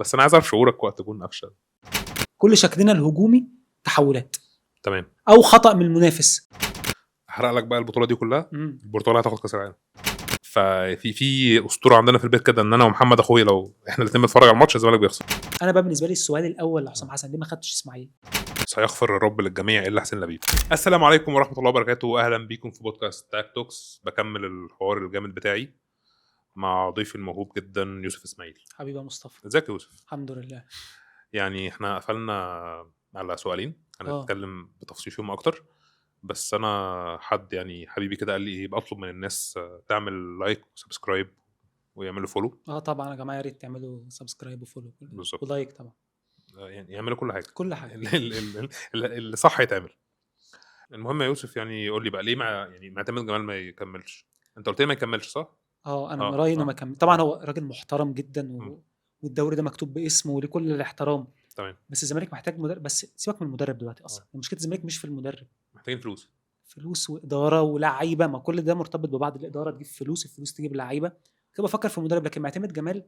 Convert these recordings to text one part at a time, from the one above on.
بس انا عايز اعرف شعورك وقت جون قفشه. كل شكلنا الهجومي تحولات تمام، او خطأ من المنافس. احرق لك بقى البطوله دي كلها. مم. البرتغال هتاخد كاس العالم. ففي اسطوره عندنا في البيت كده ان انا ومحمد اخويا لو احنا الاثنين بنتفرج على الماتش الزمالك بيخسر. انا بقى بالنسبه لي السؤال الاول لحسام حسن ليه ما خدتش اسماعيل؟ سيغفر الرب للجميع الا حسين لبيب. السلام عليكم ورحمه الله وبركاته، واهلا بيكم في بودكاست تاك توكس. بكمل الحوار الجامد بتاعي مع ضيفي الموهوب جدا يوسف اسماعيل. حبيبي يا مصطفى، ازيك يا يوسف؟ الحمد لله. يعني احنا قفلنا على سؤالين هنتكلم بتفصيل فيهم اكتر، بس انا حد يعني حبيبي كده قال لي ايه، بطلب من الناس تعمل لايك وسبسكرايب ويعملوا فولو. طبعا يا جماعه يا ريت تعملوا سبسكرايب وفولو بالظبط. ولايك طبعا، يعني يعملوا كل حاجه كل حاجه. اللي صح يتعمل. المهم يا يوسف، يعني قول لي بقى ليه يعني معتمد جمال ما يكملش؟ انت قلت لي ما يكملش صح؟ انا من رايي انه ما كمل. طبعا هو راجل محترم جدا مم. والدوري ده مكتوب باسمه ولكل الاحترام. تمام. بس الزمالك محتاج مدرب، بس سيبك من المدرب دلوقتي اصلا. مشكله الزمالك مش في المدرب، محتاجين فلوس واداره ولاعيبه. ما كل ده مرتبط ببعض. الاداره تجيب فلوس، الفلوس تجيب لعيبه. كده بفكر في مدرب. لكن معتمد جمال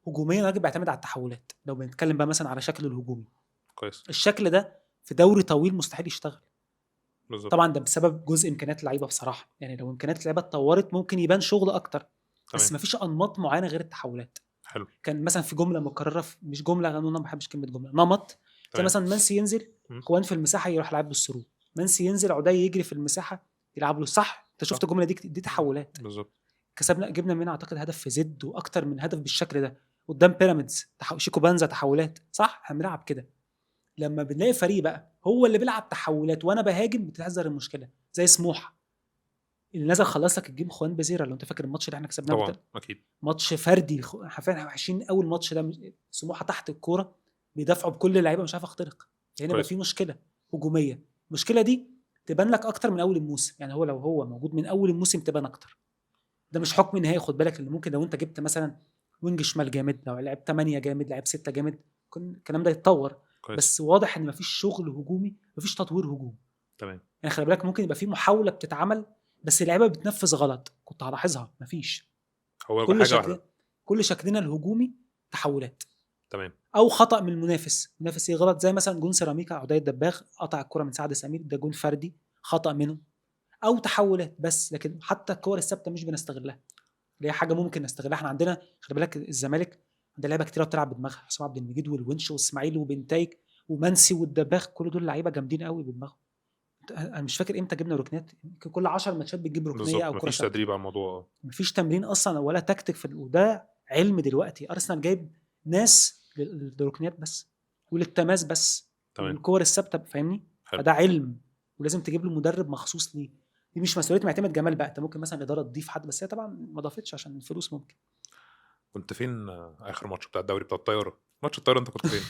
هجوميا راجل بيعتمد على التحولات. لو بنتكلم بقى مثلا على شكله الهجومي، كويس. الشكل ده في دوري طويل مستحيل يشتغل. بالظبط. طبعا ده بسبب جزء امكانيات اللعيبه بصراحه. يعني لو امكانيات اللعيبه اتطورت ممكن يبان شغل اكتر، بس مفيش انماط معينه غير التحولات. حلو. كان مثلا في جمله مكرره، مش جمله، انا ما بحبش كلمه جمله، نمط. زي مثلا منسي ينزل خوان في المساحه يروح لعب له السرور، منسي ينزل عدي يجري في المساحه يلعب له. صح، انت شفت الجمله دي تحولات. بالظبط. كسبنا، جبنا منها اعتقد هدف في زد واكتر من هدف بالشكل ده قدام بيراميدز. شيكو بانزا تحولات. صح، هنلعب كده. لما بنلاقي فريق بقى هو اللي بيلعب تحولات وانا بهاجم، بتحذر المشكله. زي سموحه اللي نزل خلص لك الجيم، خوان بزيرة. لو انت فاكر الماتش اللي احنا كسبناه طبعا اكيد ماتش فردي حرفيا وحشين. اول ماتش ده سموحه تحت الكوره بيدافعوا بكل اللعيبه مش عارف اخترق. هنا بقى في مشكله هجوميه. المشكله دي تبان لك اكتر من اول الموسم. يعني هو لو هو موجود من اول الموسم تبان اكتر. ده مش حكم نهائي، خد بالك. اللي ممكن لو انت جبت مثلا وينج شمال جامد، لو لعب 8 جامد، لعب 6 جامد، الكلام ده يتطور. بس واضح ان مفيش شغل هجومي، مفيش تطوير هجومي. تمام. يعني خلي بالك ممكن يبقى في محاوله بتتعمل بس اللعيبه بتنفذ غلط. كنت هلاحظها مفيش. هو كل شكلنا الهجومي تحولات. تمام. او خطأ من المنافس. المنافس ايه غلط؟ زي مثلا جون سيراميكا عدي الدباغ قطع الكره من سعد سمير، ده جون فردي خطأ منه. او تحولات بس. لكن حتى الكور الثابته مش بنستغلها، اللي هي حاجه ممكن نستغلها. احنا عندنا خلي بالك الزمالك عنده لعيبه كتيره بتلعب بدماغها. حسام عبد المجيد والونش واسماعيل وبنتايج ومنسي والدباغ، كل دول لعيبه جامدين قوي بدماغهم. انا مش فاكر امتى جبنا ركنيات. كل 10 ماتشات بتجيب ركنيه او كره. مفيش تدريب على الموضوع. مفيش تمرين اصلا ولا تكتيك وده علم. دلوقتي ارسنال جايب ناس للركنيات بس وللتماس بس والكور الثابته، فاهمني؟ فده علم ولازم تجيب له مدرب مخصوص ليه. دي مش مسؤوليه معتمد جمال بقى. انت ممكن مثلا الاداره تضيف حد، بس هي طبعا ما ضافتش عشان الفلوس. ممكن. كنت فين اخر ماتش بتاع الدوري بتاع الطياره؟ ماتش الطياره انت كنت فين؟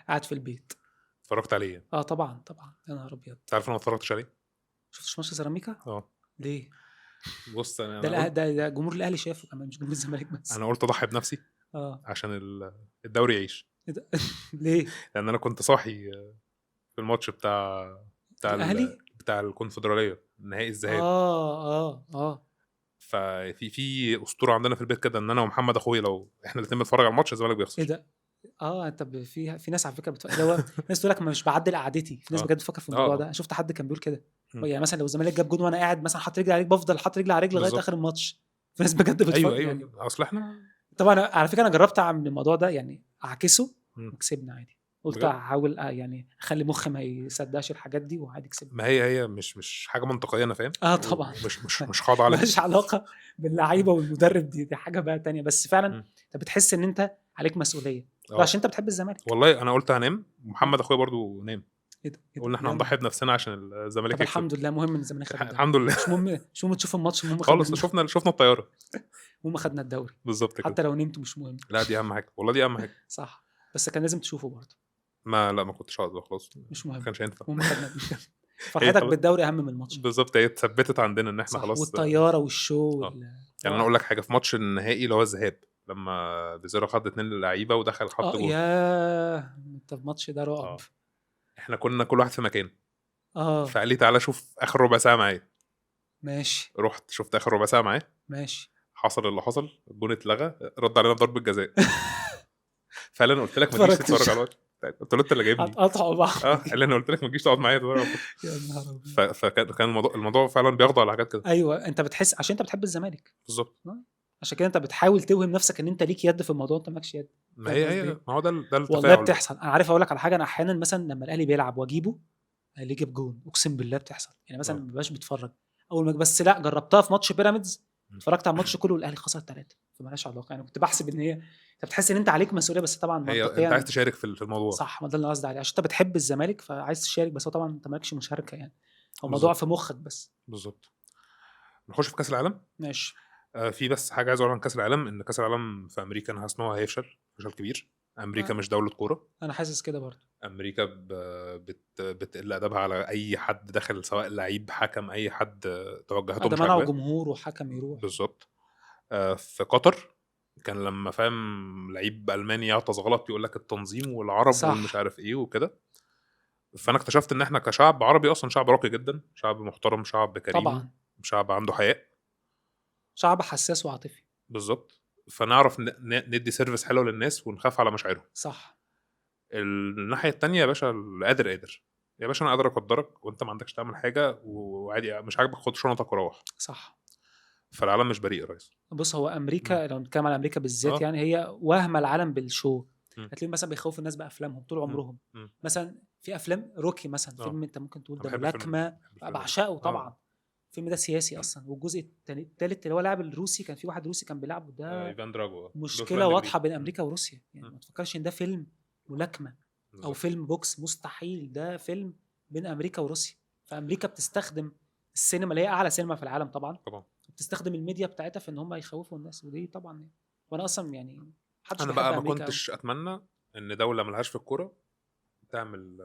قاعد في البيت. اتفرجت عليه؟ طبعا يا نهار ابيض. تعرف انا ما اتفرجتش عليه. شفتش ماتش سيراميكا؟ ليه؟ بص انا ده جمهور الاهلي شافه كمان، مش جمهور الزمالك بس. انا قلت اضحي بنفسي عشان الدوري يعيش. ليه؟ لان انا كنت صاحي في الماتش بتاع الاهلي بتاع الكونفدراليه نهائي الذهاب. ففي اسطوره عندنا في البيت كده ان انا ومحمد اخويا لو احنا الاثنين بنتفرج على الماتش الزمالك بيخسر. ايه ده؟ انت في ناس على فكره ناس تقول لك مش بعدل قعدتي. في ناس بجد بتفكر في الموضوع ده. شفت حد كان بيقول كده. يعني مثلا لو الزمالك جاب جون وانا قاعد مثلا حاطط رجلي على رجلي، بفضل حاطط رجلي على رجلي لغايه اخر الماتش. في ناس بجد بتفكر. ايوه يعني اصل احنا طبعا على فكره انا جربت اعمل الموضوع ده، يعني اعكسه وكسبنا عادي. قلت احاول يعني اخلي مخي ما يصدقش الحاجات دي وعادي كسبنا. ما هي مش حاجه منطقيه، انا فاهم. طبعا مش خاضع عليها. مالهاش علاقه باللعيبه والمدرب. دي حاجه بقى تانية. بس فعلا انت بتحس ان انت عليك مسؤوليه عشان انت بتحب الزمالك. والله انا قلت هنام، محمد اخويا برضو نام. قلنا احنا نعم. هنضحي بنفسنا عشان الزمالك يكسب. الحمد لله. مهم ان الزمالك خد الدوري. الحمد لله. مش مهم تشوف الماتش، المهم خالص شفنا الطياره. المهم خدنا الدوري بالظبط كده. حتى لو نمت مش مهم. لا دي اهم حاجه، والله دي اهم حاجه. صح، بس كان لازم تشوفه برضه. ما كنتش هقدر خلاص، مش مهم، ما كانش ينفع. المهم خدنا فرحتك بالدوري اهم من الماتش. بالظبط، هي اتثبتت عندنا ان احنا خلاص. والطياره والشو يعني انا اقول لك حاجه، في ماتش النهائي اللي هو الذهاب لما بيزيرو خد 2 لعيبه ودخل خط جول. انت الماتش ده رعب. احنا كنا كل واحد في مكان. فقال لي تعالى شوف اخر ربع ساعه معايا. ماشي. رحت شفت اخر ربع ساعه معايا. ماشي. حصل اللي حصل، الجون اتلغى، رد علينا ضربه جزاء. فعلا قلت لك ما تجيش اتفرجتش. تتفرج على الماتش. قلت له انت اللي جايبني. هتقطعوا بعض. اللي انا قلت لك ما تجيش تقعد معايا تتفرج على الماتش. يا نهار أبيض. فكان الموضوع فعلا بيخضع على حاجات كده. ايوه انت بتحس عشان انت بتحب الزمالك، بالظبط. عشان كده انت بتحاول توهم نفسك ان انت ليك يد في الموضوع، انت مالكش يد. ما فاهم قصدي هي إيه؟ ما هو ده التفاعل والله بقى. بتحصل. انا عارف اقول لك على حاجه، انا احيانا مثلا لما الاهلي بيلعب واجيبه اللي يجيب جون اقسم بالله بتحصل، يعني مثلا ما ببقاش بتفرج اول ما بس لا جربتها في ماتش بيراميدز، اتفرجت على الماتش كله والاهلي خسر 3 فمالهاش علاقه، يعني كنت بحسب ان هي انت بتحس ان انت عليك مسؤوليه، بس طبعا هي انت منطقيا عايز تشارك في الموضوع. صح، ما ده اللي أنا قصدي عليه، عشان انت بتحب الزمالك فعايز تشارك، بس هو طبعا انت مالكش مشاركه يعني، هو الموضوع بالظبط. في مخك بس. بالظبط. نخش في كاس العالم. ماشي. في بس حاجه عايز اقولها عن كاس العالم، ان كاس العالم في امريكا انا حاسس ان هو هيفشل فشل كبير. امريكا مش دوله كوره. انا حاسس كده برضه. امريكا بتقل ادبها على اي حد داخل، سواء لعيب حكم اي حد، توجهاته ده مش منعوا عاجباه. جمهور وحكم يروح. بالظبط. في قطر كان لما فاهم لعيب الماني يعطس غلط يقول لك التنظيم والعرب والمش صح عارف ايه وكده. فانا اكتشفت ان احنا كشعب عربي اصلا شعب راقي جدا، شعب محترم، شعب كريم، طبعا، شعب عنده حياء. شعب حساس وعاطفي. بالظبط. فنعرف ندي سيرفيس حلو للناس ونخاف على مشاعرهم. صح. الناحيه التانية يا باشا، اللي قادر قادر. يا باشا انا قادر اقدرك وانت ما عندكش تعمل حاجه وعادي، مش عاجبك خد شنطك وروح. صح. فالعالم مش بريء يا ريس. بص هو امريكا لو نتكلم على امريكا بالذات، اه. يعني هي وهم العالم بالشو. م. هتلاقيهم مثلا بيخوفوا الناس بافلامهم طول م. عمرهم. م. مثلا في افلام روكي مثلا، اه فيلم انت ممكن تقول انا ده بحب الفيلم ده، ملاكمه، بحب الفيلم ده. بعشقه طبعا. الفيلم ده سياسي اصلا، والجزء الثالث اللي هو لاعب الروسي، كان في واحد روسي كان بيلعبه ده ايفان دراجو. مشكله واضحه بين امريكا وروسيا، يعني م. ما تفكرش ان ده فيلم ملاكمه او بالظبط. فيلم بوكس، مستحيل، ده فيلم بين امريكا وروسيا. فامريكا بتستخدم السينما اللي هي اعلى سينما في العالم طبعا، طبعا. بتستخدم الميديا بتاعتها في ان هم يخوفوا الناس، ودي طبعا يعني. وانا اصلا يعني محدش انا بيحب بقى ما امريكا قوي، كنتش اتمنى ان دوله ملهاش في الكوره تعمل.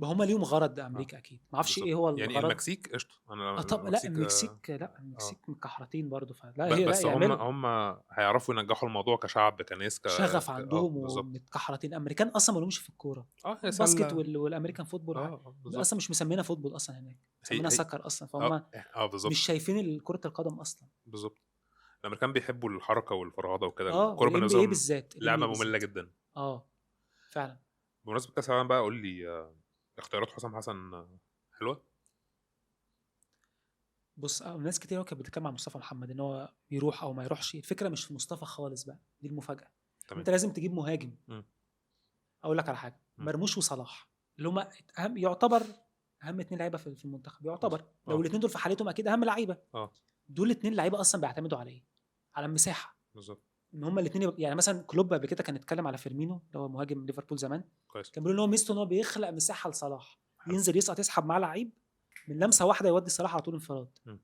هم ليهم غرض، ده اه امريكا اكيد، ما اعرفش ايه بالظبط. هو يعني الغرض. المكسيك قشطه، انا طب لا المكسيك المكسيك، لا اه المكسيك مكحرتين برضو، فلا هي لا بس هم يعملوا هم هيعرفوا ينجحوا الموضوع كشعب كناس شغف عندهم بالظبط. ومتكحرتين. امريكان اصلا ما لهمش في الكوره، هي الباسكت سله. والامريكان فوتبول بالظبط. اصلا مش مسمينها فوتبول اصلا هناك، هي مسمينها هي سكر اصلا، فهم بالظبط. مش شايفين كره القدم اصلا. بالظبط. الامريكان بيحبوا الحركه والفرهده وكده، الكوره والان بي اي بالنسبه لهم بالذات، الان بي لعبه اي ممله بالذات. جدا. فعلا. بمناسبه كاس العالم بقى، قول لي اختيارات حسام حسن حلوه. بص ناس كتير كانت بتتكلم عن مصطفى محمد ان هو يروح او ما يروحش، الفكره مش في مصطفى خالص بقى، دي المفاجاه. تمام. انت لازم تجيب مهاجم. م. اقول لك على حاجه، م. مرموش وصلاح اللي هم اهم، يعتبر اهم 2 لعيبه في المنتخب، يعتبر لو الاثنين دول في حالتهم اكيد اهم لعيبه. دول 2 لعيبه اصلا بيعتمدوا على ايه؟ على المساحه. بالظبط. ان هم الاثنين يعني مثلا كلوب قبل كده كان اتكلم على فيرمينو اللي هو مهاجم ليفربول زمان، كويس. كان بيقول ان هو ميزته ان هو بيخلق مساحه لصلاح، حلو. ينزل يسقط يسحب معاه لعيب من لمسه واحده يودي صلاح على طول انفراد. م.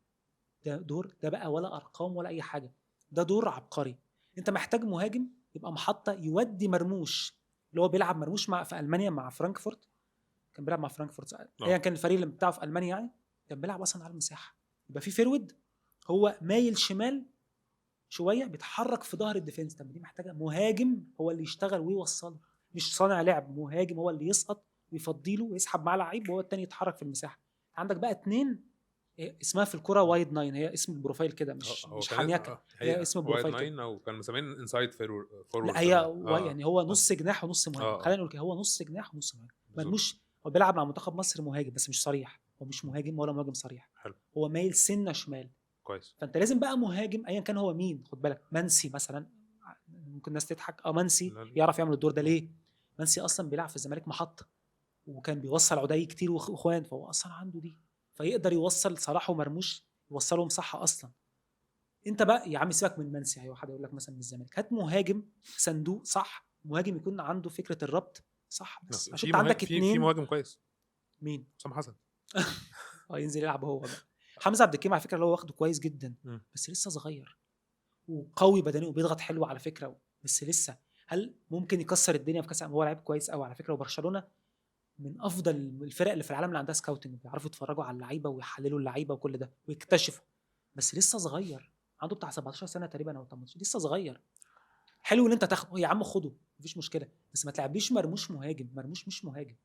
ده دور، ده بقى ولا ارقام ولا اي حاجه، ده دور عبقري. انت محتاج مهاجم يبقى محطه يودي مرموش، اللي هو بيلعب مرموش في المانيا مع فرانكفورت، كان بيلعب مع فرانكفورت ايا كان الفريق اللي بتاعه في المانيا، يعني كان بيلعب اصلا على المساحه. يبقى في فيرود هو مايل شمال شويه بيتحرك في ظهر الديفنس، طب دي محتاجه مهاجم هو اللي يشتغل ويوصله، مش صانع لعب، مهاجم هو اللي يسقط ويفضيله ويسحب معاه لعيب وهو التاني يتحرك في المساحه. عندك بقى 2 اسمها في الكرة وايد 9، هي اسم البروفايل كده، مش حنيكه، هي اسم وايد البروفايل كده. 9 او كان مسمين انسايد لا فورورد هي كمان. يعني هو نص جناح ونص مهاجم، خلينا نقول كده هو نص جناح ونص مهاجم. مرموش هو بيلعب مع منتخب مصر مهاجم بس مش صريح، هو مش مهاجم ولا مهاجم صريح. حلو. هو مايل سنه شمال. كويس. فانت لازم بقى مهاجم ايا كان هو مين، خد بالك منسي مثلا، ممكن الناس تضحك منسي يعرف يعمل الدور ده ليه؟ منسي اصلا بيلعب في الزمالك محطه، وكان بيوصل عدي كتير واخوان، فهو اصلا عنده دي، فيقدر يوصل صلاح ومرموش يوصلهم صح اصلا. انت بقى يا عم سيبك من منسي، ايوه حد يقول لك مثلا من الزمالك، هات مهاجم صندوق صح، مهاجم يكون عنده فكره الربط صح، بس عشان انت عندك في 2. مهاجم كويس. مين؟ حسام حسن. ينزل يلعب هو بقى. حمزه عبد الكريم على فكره اللي هو واخده كويس جدا، بس لسه صغير وقوي بدني وبيضغط حلو على فكره، بس لسه. هل ممكن يكسر الدنيا في كاس العالم؟ هو لعيب كويس قوي على فكره، وبرشلونه من افضل الفرق اللي في العالم اللي عندها سكاوتنج، بيعرفوا يتفرجوا على اللعيبه ويحللوا اللعيبه وكل ده ويكتشفوا، بس لسه صغير، عنده بتاع 17 سنه تقريبا او 18، لسه صغير. حلو ان انت تاخده يا عم، خده مفيش مشكله، بس ما تلعبليش مرموش مهاجم، مرموش مش مهاجم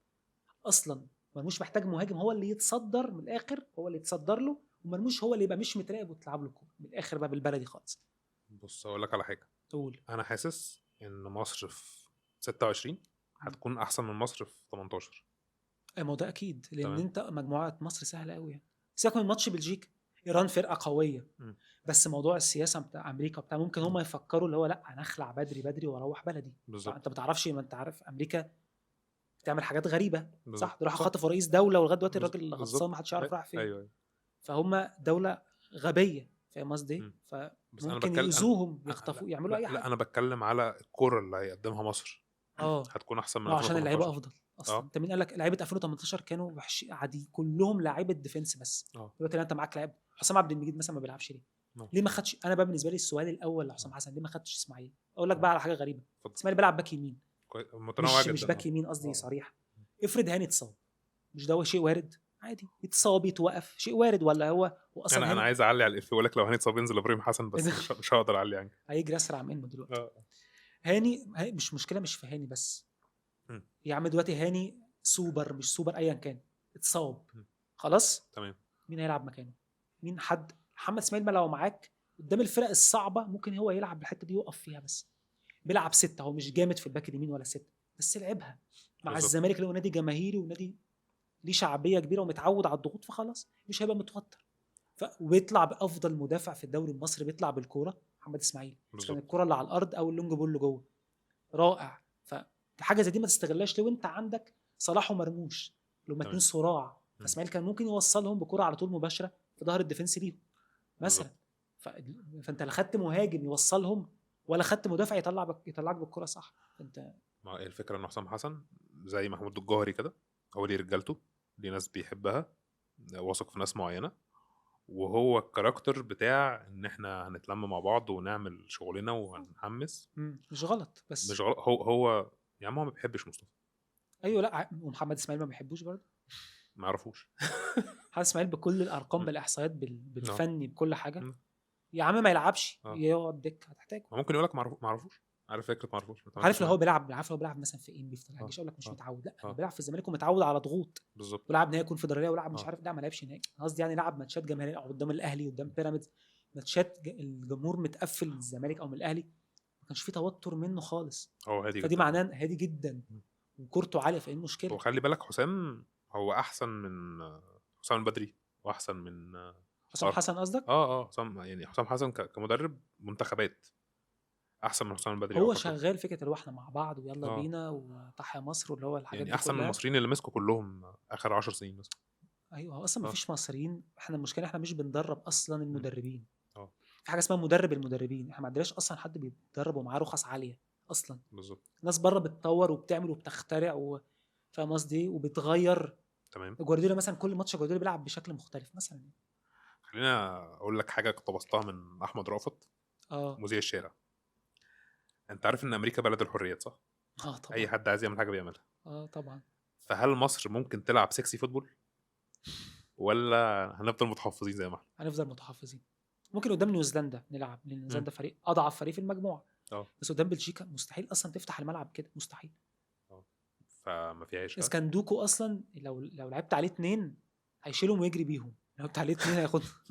اصلا. مرموش محتاج مهاجم هو اللي يتصدر من الاخر، هو اللي يتصدر له، ومرموش هو اللي يبقى مش متراقب وتلعب له الكوره من الاخر بقى بالبلدي خالص. بص اقول لك على حاجه. قول. انا حاسس ان مصر في 26 هتكون احسن من مصر في 18. ما هو ده اكيد، لان تمام. انت مجموعه مصر سهله قوي يعني. سيبك من ماتش بلجيكا، ايران فرقه قويه، مم. بس موضوع السياسه بتاع امريكا بتاع ممكن هم مم. يفكروا اللي هو لا انا اخلع بدري بدري واروح بلدي. بالظبط. انت ما تعرفش، ما انت عارف امريكا بتعمل حاجات غريبه، بالظبط صح؟ ده راح صح. خطفوا رئيس دوله ولغايه دلوقتي الراجل غطسان بالظبط ما حدش يعرف راح فين. ايوه. فهم دوله غبيه، فاهم قصدي؟ مم. بس انا فممكن بتكلم يؤذوهم لا يخطفوا يعملوا اي لا حاجه. انا بتكلم على الكوره اللي هيقدمها مصر اه هتكون احسن من ما هو عشان اللعيبه 2018. افضل اصلا. اه انت مين قال لك لعيبه 2018 كانوا وحش عادي كلهم لعيبه ديفنس بس؟ اه دلوقتي انت معاك لاعب حسام عبد المجيد مثلا ما بيلعبش ليه؟ آه. ليه ما خدش؟ انا بقى بالنسبه لي السؤال الاول لحسام حسن ليه ما خدش اسماعيل؟ اقول لك بقى على حاجه غريبه، اتفضل. اسماعيل بيلعب باك يمين، متنوع مش جدا. باك يمين قصدي آه. صريح. افرض هاني اتصاب، مش ده شيء وارد؟ عادي يتصاب يتوقف، شيء وارد ولا هو اصلا انا هاني عايز اعلي على الافيه ولك لو هنتصاب ينزل ابراهيم حسن بس مش هقدر اعلي يعني. هيجري اسرع منه دلوقتي. اه هاني مش مشكله مش في هاني بس. م. يا عم دلوقتي هاني سوبر مش سوبر ايا كان اتصاب، م. خلاص تمام. مين هيلعب مكانه؟ مين؟ حد محمد اسماعيل ما لو معاك قدام الفرق الصعبه ممكن هو يلعب الحته دي يقف فيها، بس بيلعب ستة، هو مش جامد في الباك اليمين ولا ستة، بس لعبها مع بالظبط. الزمالك اللي هو نادي جماهيري ونادي ليه شعبيه كبيره ومتعود على الضغوط، فخلاص مش هيبقى متوتر. وبيطلع بافضل مدافع في الدوري المصري بيطلع بالكوره محمد اسماعيل، بس كان بالظبط. الكوره اللي على الارض او اللونج بول اللي جوه رائع. فحاجه زي دي ما تستغلهاش ليه وانت عندك صلاح ومرموش اللي هم اتنين تمام. صراع، م. فاسماعيل كان ممكن يوصلهم بكره على طول مباشره في ظهر الديفنس ليهم مثلا. ف... فانت لا خدت مهاجم يوصلهم ولا خدت مدافع يطلعك بالكره صح. فانت ما هي الفكره ان حسام حسن زي محمود الجوهري كده، هو ليه رجالته، ليه ناس بيحبها، واثق في ناس معينه، وهو الكاركتر بتاع ان احنا هنتلم مع بعض ونعمل شغلنا وهنحمس. مش غلط بس مش غلط. هو يا عم هو ما بيحبش مصطفى، ايوه لا ومحمد اسماعيل ما بيحبوش برضه. ما يعرفوش. محمد اسماعيل بكل الارقام م. بالاحصائيات بالفني بكل حاجه، م. يا عم ما يلعبش اه يقعد دكه هتحتاجه. ممكن يقول لك ما يعرفوش. عارف فكره ما يعرفوش ما تعملش عارف لو هو معاه. بيلعب، عارف لو بيلعب مثلا في انبي في اه الجيش اقول لك مش اه متعود، لا هو اه بيلعب في الزمالك ومتعود على ضغوط، بالظبط. ولعب نهائي كونفدراليه ولعب مش اه عارف، لا ما لعبش نهائي قصدي يعني لعب ماتشات جماهيريه قدام الاهلي قدام بيراميدز، ماتشات الجمهور متقفل من الزمالك او من الاهلي ما كانش فيه توتر منه خالص. هو هادي فدي جدا. معناه هادي جدا م. وكورته عاليه، فايه المشكله؟ وخلي بالك حسام هو احسن من حسام البدري واحسن من حسام حسن قصدك؟ حسام يعني حسام حسن كمدرب منتخبات احسن من حسام البدري هو اعتقد. شغال فكره اللي هو احنا مع بعض ويلا اه بينا وتحيا مصر واللي هو الحاجات يعني دي احسن من كلها. المصريين اللي مسكوا كلهم اخر 10 سنين مثلا. ايوه هو اصلا ما اه فيش مصريين، احنا المشكله احنا مش بندرب اصلا م. المدربين. اه في حاجه اسمها مدرب المدربين، احنا ما عندناش اصلا حد بيتدرب ومعاه رخص عاليه اصلا. بالظبط. ناس بره بتطور وبتعمل وبتخترع فاهم قصدي وبتغير. تمام. جوارديولا مثلا كل ماتش جوارديولا بيلعب بشكل مختلف مثلا. خلينا اقول لك حاجه اقتبستها من احمد رأفت اه مذيع الشارع. انت عارف ان امريكا بلد الحريات صح؟ اه اي طبعا. حد عايز يعمل حاجه بيعملها. اه طبعا. فهل مصر ممكن تلعب سكسي فوتبول ولا هنفضل متحفظين زي ما احنا؟ هنفضل متحفظين. ممكن قدام نيوزيلندا نلعب لان م. نيوزيلندا فريق اضعف فريق في المجموعه، اه بس قدام بلجيكا مستحيل اصلا تفتح الملعب كده، مستحيل. اه فما فيهاش. ها اسكندوكو اصلا لو لعبت عليه اتنين هيشيلهم ويجري بيهم، لو لعبت عليه اتنين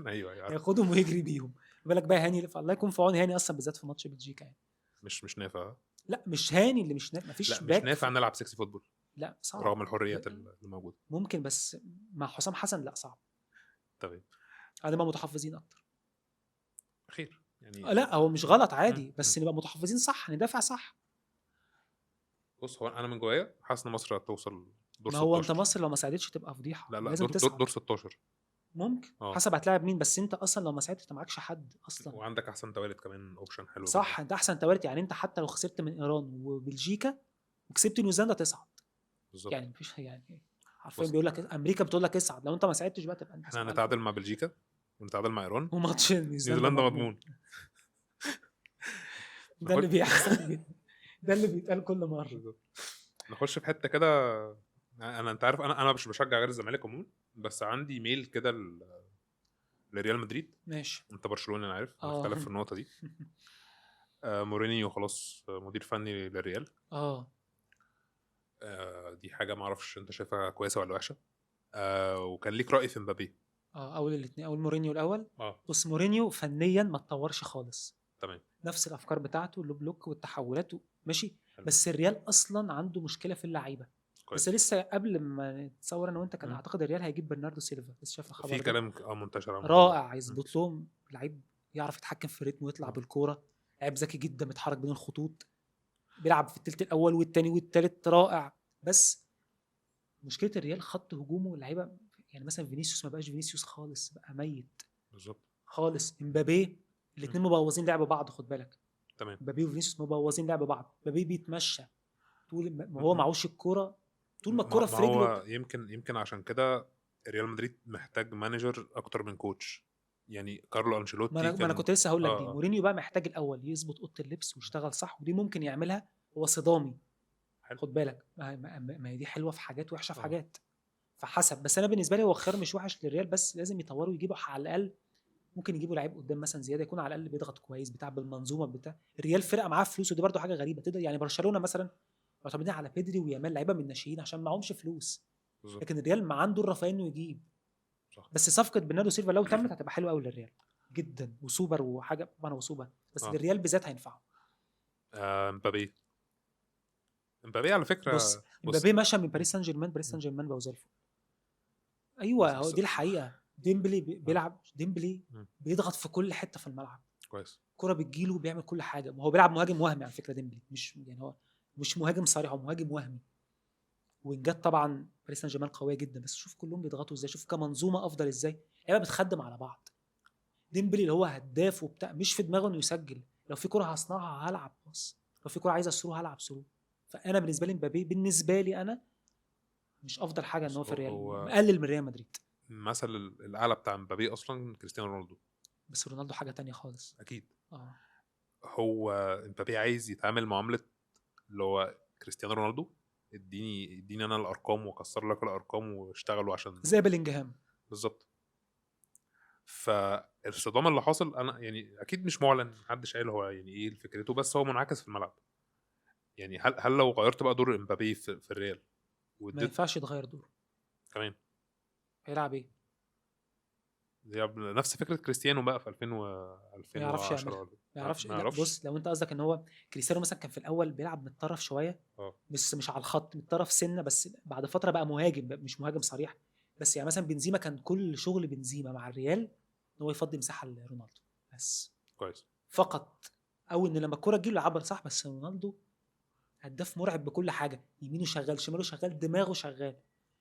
ايوه عارف. هياخدهم ويجري بيهم. بالك بقى هاني الله يكون في عون هاني اصلا بالذات في ماتش بلجيكا يعني. مش نافع. لا مش هاني اللي مش نافع، مفيش لا مش باك نافع نلعب سكسي فوتبول لا صعب. رغم الحريات اللي موجوده. ممكن بس مع حسام حسن لا صعب، تمام. هنبقى متحفظين اكتر. خير يعني. لا هو مش غلط م. عادي، م. بس نبقى متحفظين صح، ندافع صح. بص هو انا من جوايا حاسس ان مصر هتوصل دور ما هو انت 16. مصر لو ما ساعدتش تبقى فضيحه، لا لازم تصعد. دور 16. ممكن اه حسب هتلاعب مين، بس انت اصلا لو ما ساعدتش انت معكش حد اصلا. وعندك احسن توالد كمان اوبشن حلو جدا. صح انت احسن توارت، يعني انت حتى لو خسرت من ايران وبلجيكا وكسبت نيوزيلندا تصعد. بالظبط. يعني مفيش يعني حرفيا بص بيقول لك امريكا بتقول لك اصعد، لو انت ما ساعدتش بقى تبقى انت احنا صباح هنتعادل الفل. مع بلجيكا ونتعادل مع ايران. وماتش نيوزيلندا نيوزيلندا مضمون. مضمون. ده اللي بيحصل ده اللي بيتقال كل مره. بالظبط. نخش في حته كده. انت عارف انا مش بشجع غير الزمالك عموما، بس عندي ميل كده لريال مدريد. ماشي. انت برشلوني انا عارف نختلف في النقطه دي. مورينيو خلاص مدير فني للريال. دي حاجه ما اعرفش انت شايفها كويسه ولا وحشه. وكان ليك راي في مبابي. اول الاثنين، اول مورينيو الاول. اه بص مورينيو فنيا ما اتطورش خالص، تمام. نفس الافكار بتاعته اللو بلوك والتحولات ماشي، حلو. بس الريال اصلا عنده مشكله في اللعيبه. بس كويس. لسه قبل ما نتصور انا وانت كان مم. اعتقد الريال هيجيب برناردو سيلفا، لسه شايف في الخبر ده. كلام منتشر عن الموضوع ده. رائع، يظبط لهم لعيب يعرف يتحكم في الريتم ويطلع آه. بالكوره، لعيب ذكي جدا متحرك بين الخطوط، بيلعب في الثلث الاول والثاني والثالث رائع. بس مشكله الريال خط هجومه اللعيبه، يعني مثلا فينيسيوس ما بقاش فينيسيوس خالص، بقى ميت بالظبط. خالص. امبابي الاثنين مبوظين لعب بعض، خد بالك. تمام. امبابي وفينيسيوس مبوظين لعب بعض. امبابي بيتمشى طول ما هو معهوش الكوره، طول ما الكوره ما في رجله هو يمكن عشان كده ريال مدريد محتاج مانجر اكتر من كوتش. يعني كارلو ما انشيلوتي انا كان كنت لسه هقول لك دي. اه مورينيو بقى محتاج الاول يظبط اوضه اللبس ويشتغل صح، ودي ممكن يعملها. هو صدامي، حلو. خد بالك. ما هي دي حلوه في حاجات وحشه في اه حاجات، فحسب. بس انا بالنسبه لي هو خيار مش وحش للريال، بس لازم يطوروا يجيبوا على الاقل. ممكن يجيبوا لعيب قدام مثلا زياده يكون على الاقل بيضغط كويس بتاع بالمنظومه بتاع الريال. فرقه معاها فلوس، ودي برضو حاجه غريبه تقدر. يعني برشلونه مثلا معتمدين على بيدري ويامال لعيبه من الناشئين عشان معهمش فلوس، بالظبط. لكن الريال ما عنده الرفاهيه انه يجيب. صح. بس صفقه برناردو سيلفا لو تمت هتبقى حلوه قوي للريال جدا، وسوبر وحاجه طبعا، هو سوبر بس اه للريال بالذات هينفعه. مبابي. مبابي على بص فكره بص. امبابي مشى من مم. باريس سان جيرمان، باريس سان مم. جيرمان بقوا زي الفل. بس ايوه هو بس دي الحقيقه. ديمبلي آه. بيلعب، ديمبلي مم. بيضغط في كل حته في الملعب، كويس. الكرة بتجيله بيعمل كل حاجه. هو بيلعب مهاجم وهمي على فكره ديمبلي، مش يعني هو مش مهاجم صريح، هو مهاجم وهمي. وينجات طبعا باريس سان جيرمان قويه جدا، بس شوف كلهم بيضغطوا ازاي، شوف كمنظومه افضل ازاي، لعيبه بتخدم على بعض. ديمبلي اللي هو هداف وبتاع مش في دماغه انه يسجل، لو في كرة هصنعها هلعب باص، لو في كرة عايز اسرو هلعب سرو. فانا بالنسبه لي مبابي، بالنسبه لي انا مش افضل حاجه ان بص هو في الريال، هو مقلل من ريال مدريد. المثل الاعلى بتاع مبابي اصلا كريستيانو رونالدو. بس رونالدو حاجه تانية خالص. اكيد. اه هو مبابي عايز يتعامل معامله اللي هو كريستيانو رونالدو. اديني انا الارقام واكسر لك الارقام واشتغلوا عشان. زي بلينجهام. بالظبط. فالصدام اللي حاصل انا يعني اكيد مش معلن، محدش قال هو يعني ايه فكرته، بس هو منعكس في الملعب. يعني هل لو غيرت بقى دور امبابي في الريال ما واديت ينفعش يتغير دوره. كمان. هيلعب ايه؟ هي نفس فكره كريستيانو بقى في 2000 و ما يعرفش 2010 يعملها، ولا ما يعرفش. ما لا يعرفش. بص، لو انت قصدك ان هو كريستيانو مثلا كان في الاول بيلعب متطرف شويه، اه مش على الخط، متطرف سنه، بس بعد فتره بقى مهاجم مش مهاجم صريح. بس يعني مثلا بنزيما كان كل شغل بنزيما مع الريال ان هو يفضي مساحه لرونالدو بس، كويس. فقط. او ان لما الكوره تجيله يلعبها صح. بس رونالدو هداف مرعب بكل حاجه، يمينه شغال، شماله شغال، دماغه شغال.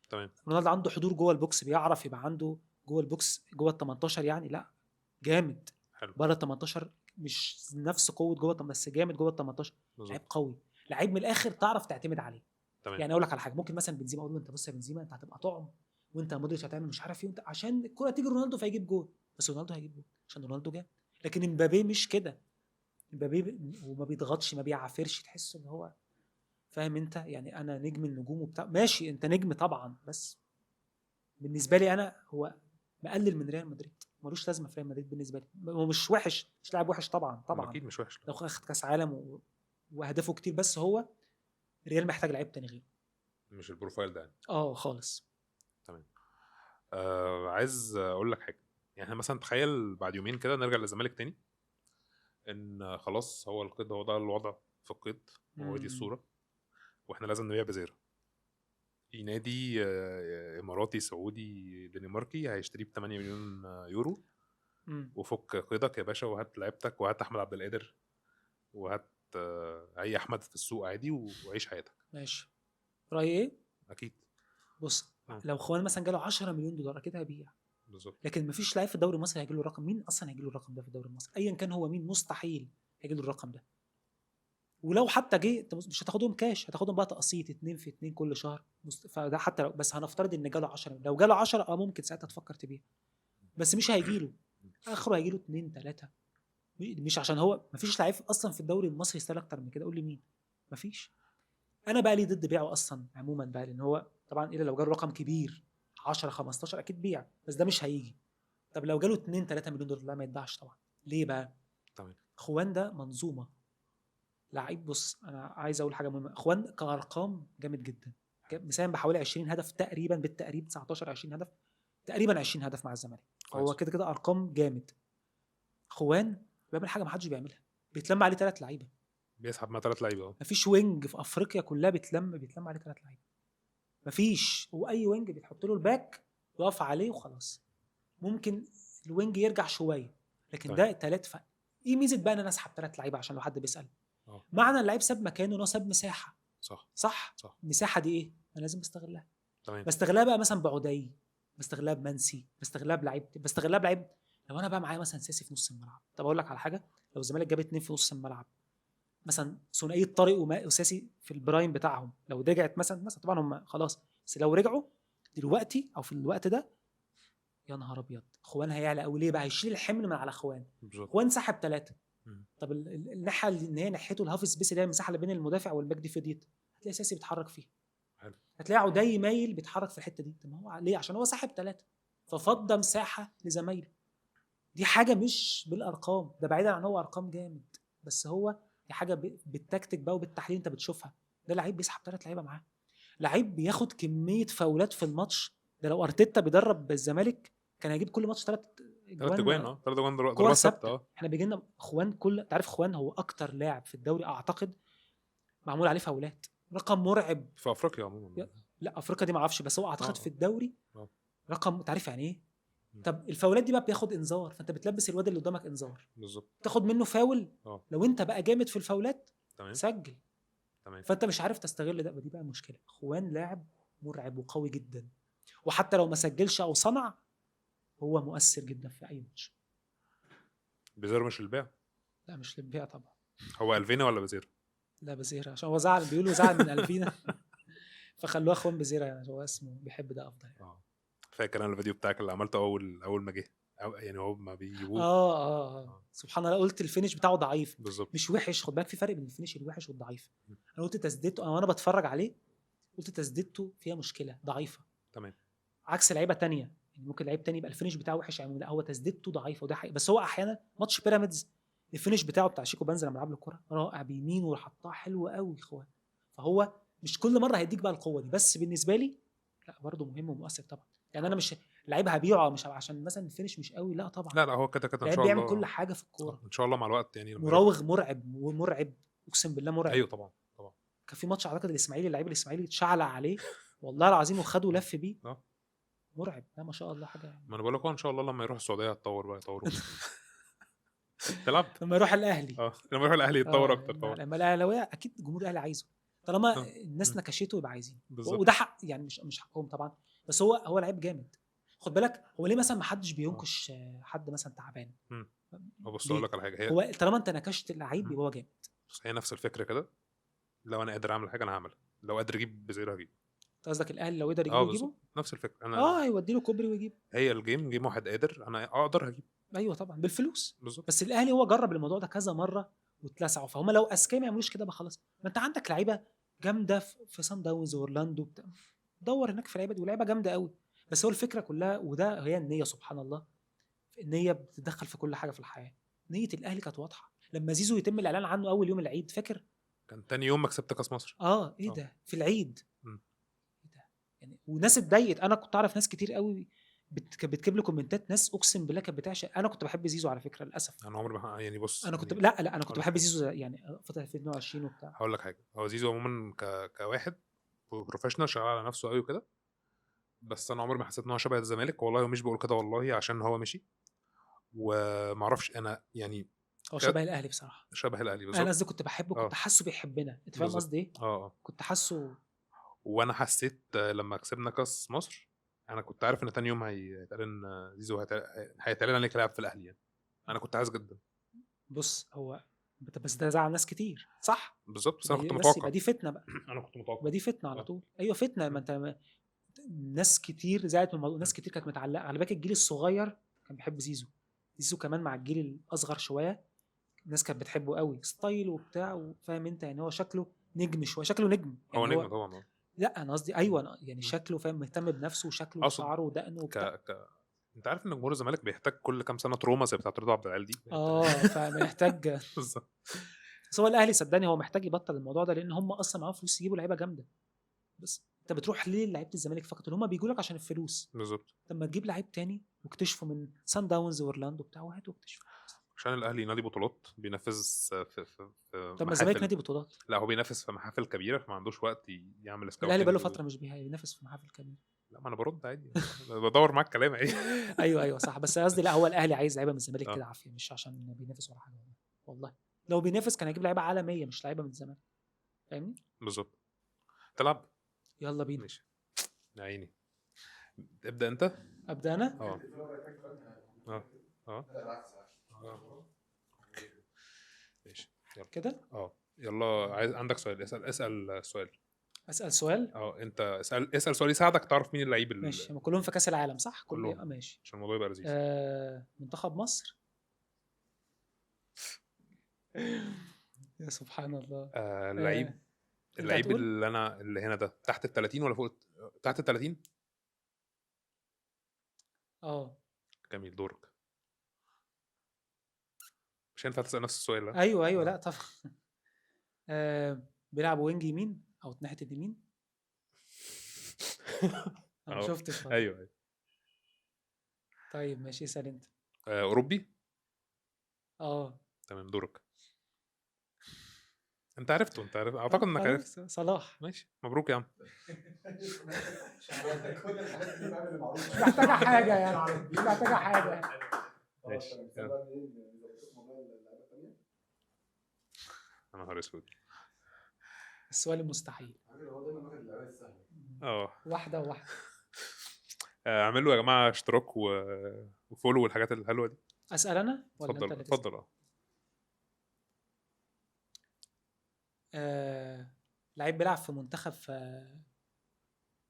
تمام. رونالدو عنده حضور جوه البوكس، بيعرف يبقى عنده جوه البوكس جوه ال 18 يعني، لا جامد. حلو. بره ال 18 مش نفس قوه جوه بس جامد جوه ال 18. لعيب بالظبط. قوي، لعيب من الاخر تعرف تعتمد عليه. تمام. يعني اقول لك على حاجه، ممكن مثلا بنزيما اقول له انت بص يا بنزيما انت هتبقى طعم، وانت يا مودريتش هتعمل مش عارف ايه، وانت عشان الكره تيجي رونالدو فيجيب جول. بس رونالدو هيجيب جول عشان رونالدو جامد. لكن امبابي مش كده. امبابي وما بيضغطش، ما بيعافرش، تحس ان هو فاهم انت. يعني انا نجم النجوم وبتاع، ماشي انت نجم طبعا، بس بالنسبه لي انا هو مقلل من ريال مدريد، ملوش لازمه في ريال مدريد بالنسبه لي. هو مش وحش، مش لاعب وحش طبعا طبعا، اكيد مش وحش. لو اخد كاس عالم واهدافه كتير، بس هو ريال محتاج لعيب تاني غيره. مش البروفايل ده يعني. اه خالص. تمام. عايز اقول لك حاجه. يعني احنا مثلا تخيل بعد يومين كده نرجع للزمالك تاني، ان خلاص هو القيد، هو ده الوضع في القيد، وهو دي امم الصوره، واحنا لازم نبيع بزيرة. في نادي اماراتي سعودي دنماركي هيشتريه ب 8 مليون يورو. امم وفك قيدك يا باشا، وهات لعيبتك، وهات احمد عبد القادر، وهات اي احمد في السوق عادي، وعيش حياتك. ماشي. رايي ايه؟ اكيد. بص، اه لو خوان مثلا جاله 10 مليون دولار اكيد هيبيع. بالظبط. لكن مفيش لعيب في الدوري المصري هيجي له الرقم. مين اصلا هيجي له الرقم ده في الدوري المصري ايا كان هو مين؟ مستحيل هيجي له الرقم ده. ولو حتى جه انت مش هتاخدهم كاش، هتاخدهم بقى تقسيط 2 في 2 كل شهر. فده حتى لو بس هنفترض ان جاله 10، لو جاله 10 ممكن ساعتها تفكر تبيع. بس مش هيجي له، اخره هيجي له 2 3. مش عشان هو مفيش لعيب اصلا في الدوري المصري يستاهل اكتر من كده، قول لي مين؟ مفيش. انا بقى لي ضد بيعه اصلا عموما بقى، لان هو طبعا الا لو جاله رقم كبير 10 15 اكيد بيع، بس ده مش هيجي. طب لو جاله 2 3 مليون دولار لا ما يتباعش طبعا. ليه بقى؟ تمام. خوان ده منظومه لعيب. بص انا عايز اقول حاجه مهمه، خوان كارقام جامد جدا، مساهم بحوالي 20 هدف تقريبا، بالتقريب 19 20 هدف تقريبا، 20 هدف مع الزمالك. فهو كويس. كده كده ارقام جامد. خوان بيعمل حاجه ما حدش بيعملها، بيتلم عليه 3 لعيبه. بيسحب مع 3 لعيبه. مفيش وينج في افريقيا كلها بيتلم عليه 3 لعيبه، مفيش. هو اي وينج بيتحط له الباك يقف عليه وخلاص، ممكن الوينج يرجع شويه، لكن طيب. ده 3. ايه ميزه بقى ان انا اسحب 3 لعيبه؟ عشان لو حد بيسال، اه معنى اللعيب ساب مكانه انه ساب مساحه، صح صح؟ صح المساحه دي ايه؟ انا لازم استغلها. تمام. بستغلها بقى مثلا بعدي، بستغلها بمنسي، بستغلها بلعيب. لو انا بقى معايا مثلا ساسي في نص الملعب، طب اقول لك على حاجه، لو الزمالك جاب 2 في نص الملعب، مثلا ثنائيه طارق وساسي في البرايم بتاعهم، لو رجعت مثلا طبعا هم خلاص، بس لو رجعوا دلوقتي او في الوقت ده، يا نهار ابيض، خوان هيعلى قوي. ليه بقى؟ هيشيل الحمل من على خوان. بالظبط. خوان سحب 3. مم. طب الناحيه اللي هي ناحيته الهاف سبيس، اللي هي المساحه اللي بين المدافع والباك دي فضيت، هتلاقي ساسي بيتحرك فيها، حلو. هتلاقي عدي مايل بيتحرك في الحته دي. طب ما هو ليه؟ عشان هو سحب 3، ففضى مساحه لزمايله. دي حاجه مش بالارقام، ده بعيدا عن هو ارقام جامد، بس هو دي حاجه بالتكتيك بقى وبالتحليل انت بتشوفها. ده لعيب بيسحب 3 لعيبه معاه، لعيب بياخد كميه فاولات في الماتش. ده لو ارتيتا بيدرب الزمالك كان هيجيب كل ماتش 3 3 جوان. جوان 3 جوان كور ضربات ثابته. ثابته. احنا بيجي لنا خوان، تعرف خوان هو اكتر لاعب في الدوري اعتقد معمول عليه فاولات، رقم مرعب. في افريقيا عموما. لا افريقيا دي ما اعرفش، بس هو اعتقد في الدوري آه. رقم. تعرف يعني ايه؟ مم. طب الفاولات دي بقى بياخد انذار، فانت بتلبس الواد اللي قدامك انذار، بالظبط. تاخد منه فاول. لو انت بقى جامد في الفاولات تمام سجل، تمام. فانت مش عارف تستغل ده، دي بقى مشكله. خوان لاعب مرعب وقوي جدا، وحتى لو ما سجلش او صنع هو مؤثر جدا في اي ماتش. بيزيرو مش البيع؟ لا مش للبيع طبعا. هو الفينا ولا بيزيرو؟ لا بزيرة، عشان هو زعل، بيقولوا زعل من الفينا فخلوه اخوان بزيرة، يعني هو اسمه بيحب ده افضل يعني. فاكر انا الفيديو بتاعك اللي عملته اول ما جه، أو يعني هو ما بيجيبوه. سبحان الله، قلت الفينش بتاعه ضعيف. بالظبط. مش وحش، خد بالك في فرق بين الفينش الوحش والضعيف. انا قلت تسديدته، وانا بتفرج عليه قلت تسديدته فيها مشكله ضعيفه. تمام. عكس لعيبه تانية، يعني ممكن لعيب تاني يبقى الفينش بتاعه وحش، يعني لا هو تسديدته ضعيفه وده حقيقي. بس هو احيانا ماتش بيراميدز الفينش بتاعه بتاع شيكو بنزل لما لعب له الكوره رائع بيمين وحطها حلو قوي يا اخوان. فهو مش كل مره هيديك بقى القوه دي، بس بالنسبه لي لا برضه مهم ومؤثر طبعا. يعني انا مش لعيب هبيعه مش عشان مثلا الفينش مش قوي، لا طبعا. لا هو كده ان لعيب شاء بيعمل الله كل حاجه في الكوره ان شاء الله مع الوقت يعني مراوغ مرعب ومرعب، اقسم بالله مرعب. ايوه طبعا. كان في ماتش اعتقد الاسماعيلي، اللعيب الاسماعيلي اتشعلق عليه والله العظيم وخده لف بيه. مرعب. لا ما شاء الله حاجه. ما انا بقول لك ان شاء الله لما يروح السعوديه هتطور بقى، يطوروا تلعب لما يروح الاهلي. لما يروح الاهلي يتطور اكتر طبعا. لما الاهلاويه اكيد الجمهور الاهلي عايزه، طالما الناس نكشته يبقى عايزين. بالظبط. وده حق يعني، مش حقهم طبعا، بس هو لعيب جامد. خد بالك هو ليه مثلا ما حدش بينكش حد مثلا تعبان؟ بص اقول لك على حاجه، هو طالما انت نكشت اللعيب يبقى هو جامد. هي نفس الفكره كده، لو انا قادر اعمل حاجه انا هعملها، لو قادر اجيب بزيرو هجيب. قصدك الاهلي لو قدر يجيبه؟ نفس الفكره. انا هيودي له كوبري ويجيب. هي الجيم واحد قادر، انا اقدر هجيب. ايوه طبعا بالفلوس. بالظبط. بس الاهلي هو جرب الموضوع ده كذا مره واتلسعوا، فهم لو اذكياء ما يعملوش كده بقى خلاص. ما انت عندك لعيبه جامده في سان داونز واورلاندو بتاع، دور هناك في لعيبه دي ولعيبه جامده قوي. بس هو الفكره كلها، وده هي النيه سبحان الله، النيه بتتدخل في كل حاجه في الحياه. نيه الاهلي كانت واضحه لما زيزو يتم الاعلان عنه اول يوم العيد، فاكر؟ كان تاني يوم ما كسبت كاس مصر. ايه ده في العيد؟ ايه ده يعني؟ وناس اتضايقت. انا كنت اعرف ناس كتير قوي بتكتب لي كومنتات، ناس اقسم بالله كانت بتعشق. انا كنت بحب زيزو على فكره للاسف. انا عمري ما يعني بص انا كنت يعني لا انا كنت بحب زيزو يعني فتره 2022 وبتاع. هقول لك حاجه، هو زيزو عموما كواحد بروفيشنال شغال على نفسه قوي وكده، بس انا عمري ما حسيت ان هو شبه الزمالك والله، ومش بقول كده والله عشان هو مشي وما اعرفش انا يعني. هو شبه الاهلي بصراحه، شبه الاهلي بالظبط. انا قصدي كنت بحبه، كنت حاسه بيحبنا، انت فاهم قصدي ايه؟ كنت حاسه. وانا حسيت لما كسبنا كاس مصر انا كنت عارف ان تاني يوم هيتقال ان زيزو هيتقال عليك لاعب في الاهلي يعني. انا كنت عايز جدا. بص هو بس ده زعل ناس كتير صح بالظبط، بس انا كنت بس متوقع. يبقى دي فتنه بقى. انا كنت متوقع يبقى دي فتنه على طول. ايوه فتنه. ما انت ناس كتير زعلت من الموضوع، ناس كتير كانت متعلقه. على بالك الجيل الصغير كان بيحب زيزو، زيزو كمان مع الجيل الاصغر شويه الناس كانت بتحبه قوي، ستايل وبتاع وفاهم انت يعني، هو شكله نجم شويه، شكله نجم يعني. هو نجم طبعا. لا انا قصدي ايوه أنا يعني شكله فاهم، مهتم بنفسه وشكله وشعره ودقنه وبتاع. انت عارف ان جمهور الزمالك بيحتاج كل كام سنه تروما زي بتاعه رضا عبد العال دي. فمحتاج بالظبط. بس هو الاهلي صدقني هو محتاج يبطل الموضوع ده، لان هم اصلا معاهم فلوس يجيبوا لعيبه جامده. بس انت بتروح ليه لعيبه الزمالك فقط؟ اللي هم بيجوا لك عشان الفلوس. بالظبط. لما تجيب لعيب تاني واكتشفوا من سان داونز واورلاندو بتاع، وهات واكتشفوا. عشان الاهلي نادي بطولات بينافس في طب ما الزمالك محافل. نادي بطولات. لا هو بينافس في محافل كبيره، فما عندوش وقت يعمل الاهلي سكاوتنج بقاله فتره مش بينافس في محافل كبيره. لا ما انا برد عادي بدور معاك كلام عادي. ايوه صح، بس قصدي لا، هو الاهلي عايز لعيبه من الزمالك كده اه عافيه، مش عشان بينافس ولا حاجه والله. لو بينافس كان هيجيب لعيبه عالميه، مش لعيبه من الزمالك، فاهمني؟ بالظبط. تلعب. يلا بينا. ماشي يا عيني. ابدا انت. ابدا انا. اه اه اه اه ماشي يلا. كده اه يلا، عايز عندك سؤال، اسال سؤال. اسال سؤال. انت اسال سؤال يساعدك تعرف مين اللعيب ماشي، هم كلهم في كاس العالم صح؟ كلهم ماشي. عشان الموضوع يبقى لذيذ. منتخب مصر. يا سبحان الله. اللعيب انت اللعيب هتقول. اللي هنا ده تحت ال 30 ولا فوق؟ تحت ال 30. اه جميل، دورك. مش هينفع تسال نفس السؤال لا. ايوه لا طبعا. بيلعب وينج يمين او ناحيه اليمين. انا ما اه شفتش والله. ايوه. طيب ماشي، اسال انت. اوروبي. اه تمام دورك. انت عرفته، انت عارف اعتقد انك عرفت. خلاص صلاح. ماشي مبروك يا عم. مش محتاجه حاجه يعني، مش محتاجه حاجه. ماشي يلا. انا نهار اسود. السؤال المستحيل. اه واحده وواحده. اعملوا يا جماعه اشتراك وفولو والحاجات الحلوه دي. اسال انا ولا انت اتفضل اللي تسال؟ اتفضل. لعيب بيلعب في منتخب في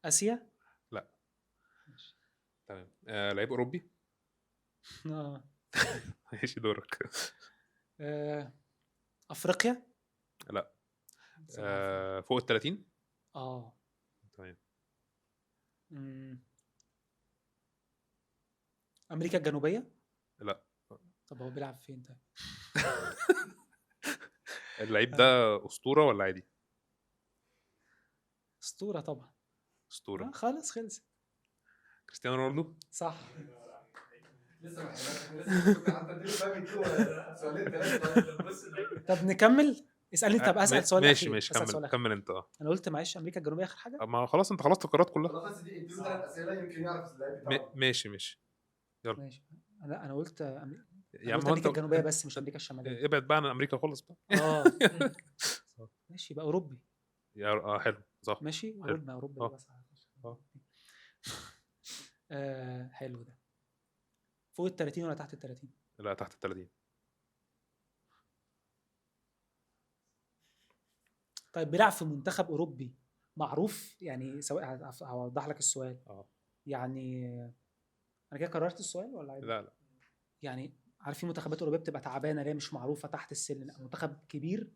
اسيا. لا ماشي. تمام. لعيب اوروبي. اه ماشي دورك. افريقيا. لا. صباح الفل. فوق ال 30. اه تمام. أمم، امريكا الجنوبيه. لا. طب هو بيلعب فين طيب؟ اللعيب آه. ده اسطوره ولا عادي؟ اسطوره طبعا. اسطوره. خلاص خلص. كريستيانو رونالدو. صح. لسه ما لسه كنت حتى اديله فاهم كده سؤالين ثلاثه. طب نكمل. اسالني. طب اسال سؤال ماشي اخير. ماشي اسال كمل سؤال اخير. كمل انت. انا قلت معلش امريكا الجنوبيه اخر حاجه. ما خلاص انت خلصت القارات كلها. خلاص اديله ثلاث اسئله يمكن يعرف اللعيب بتاعه. ماشي ماشي يلا. ماشي. انا قلت انا يا قلت عم امريكا انت الجنوبيه بس مش امريكا الشماليه. ابعد بقى عن امريكا خالص بقى. اه ماشي يبقى اوروبي. حلو صح. ماشي حلو. اوروبي اه بس. اه حلو ده. فوق ال 30 ولا تحت ال 30؟ لا تحت ال 30. طيب بيلعب في منتخب اوروبي معروف يعني، سواء هوضح لك السؤال. يعني انا كده قررت السؤال ولا عادي؟ لا يعني عارف في منتخبات اوروبيه بتبقى تعبانه ليه مش معروفه تحت السن. لا، منتخب كبير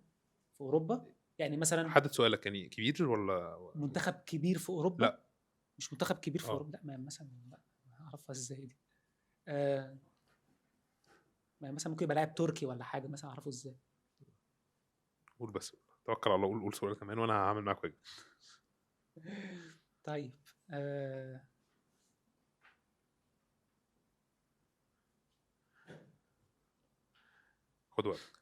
في اوروبا يعني مثلا. حدد سؤالك، يعني كبير ولا منتخب كبير في اوروبا. لا. مش منتخب كبير في اه اوروبا. لا ما مثلا لا اعرفها ازاي دي. آه ما مثلا ممكن يبقى لاعب تركي ولا حاجه مثلا، اعرفه ازاي؟ قول بس، توكل على الله، قول سؤال كمان وانا هعمل معاك واجب. طيب خد وقتك.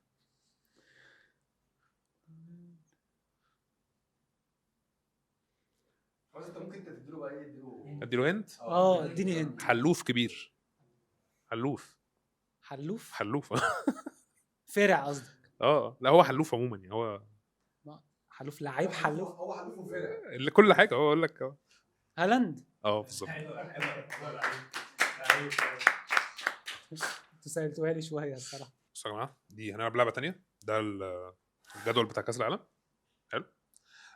خلاص انت ممكن تديله بقى ايه اديله. اديله هند. اديني هنت. حلوف كبير. حلوف. حلوف. حلوف فرع قصدك؟ لا هو حلوف عموما، يعني هو حلوف لعيب حلوف. هو حلوف وفرع. اللي كل حاجه هو اقول لك هالاند. بالظبط. انتوا سالتوها لي شويه الصراحه. بصوا يا جماعه، دي هنلعب لعبه تانية. ده الجدول بتاع كاس العالم. حلو.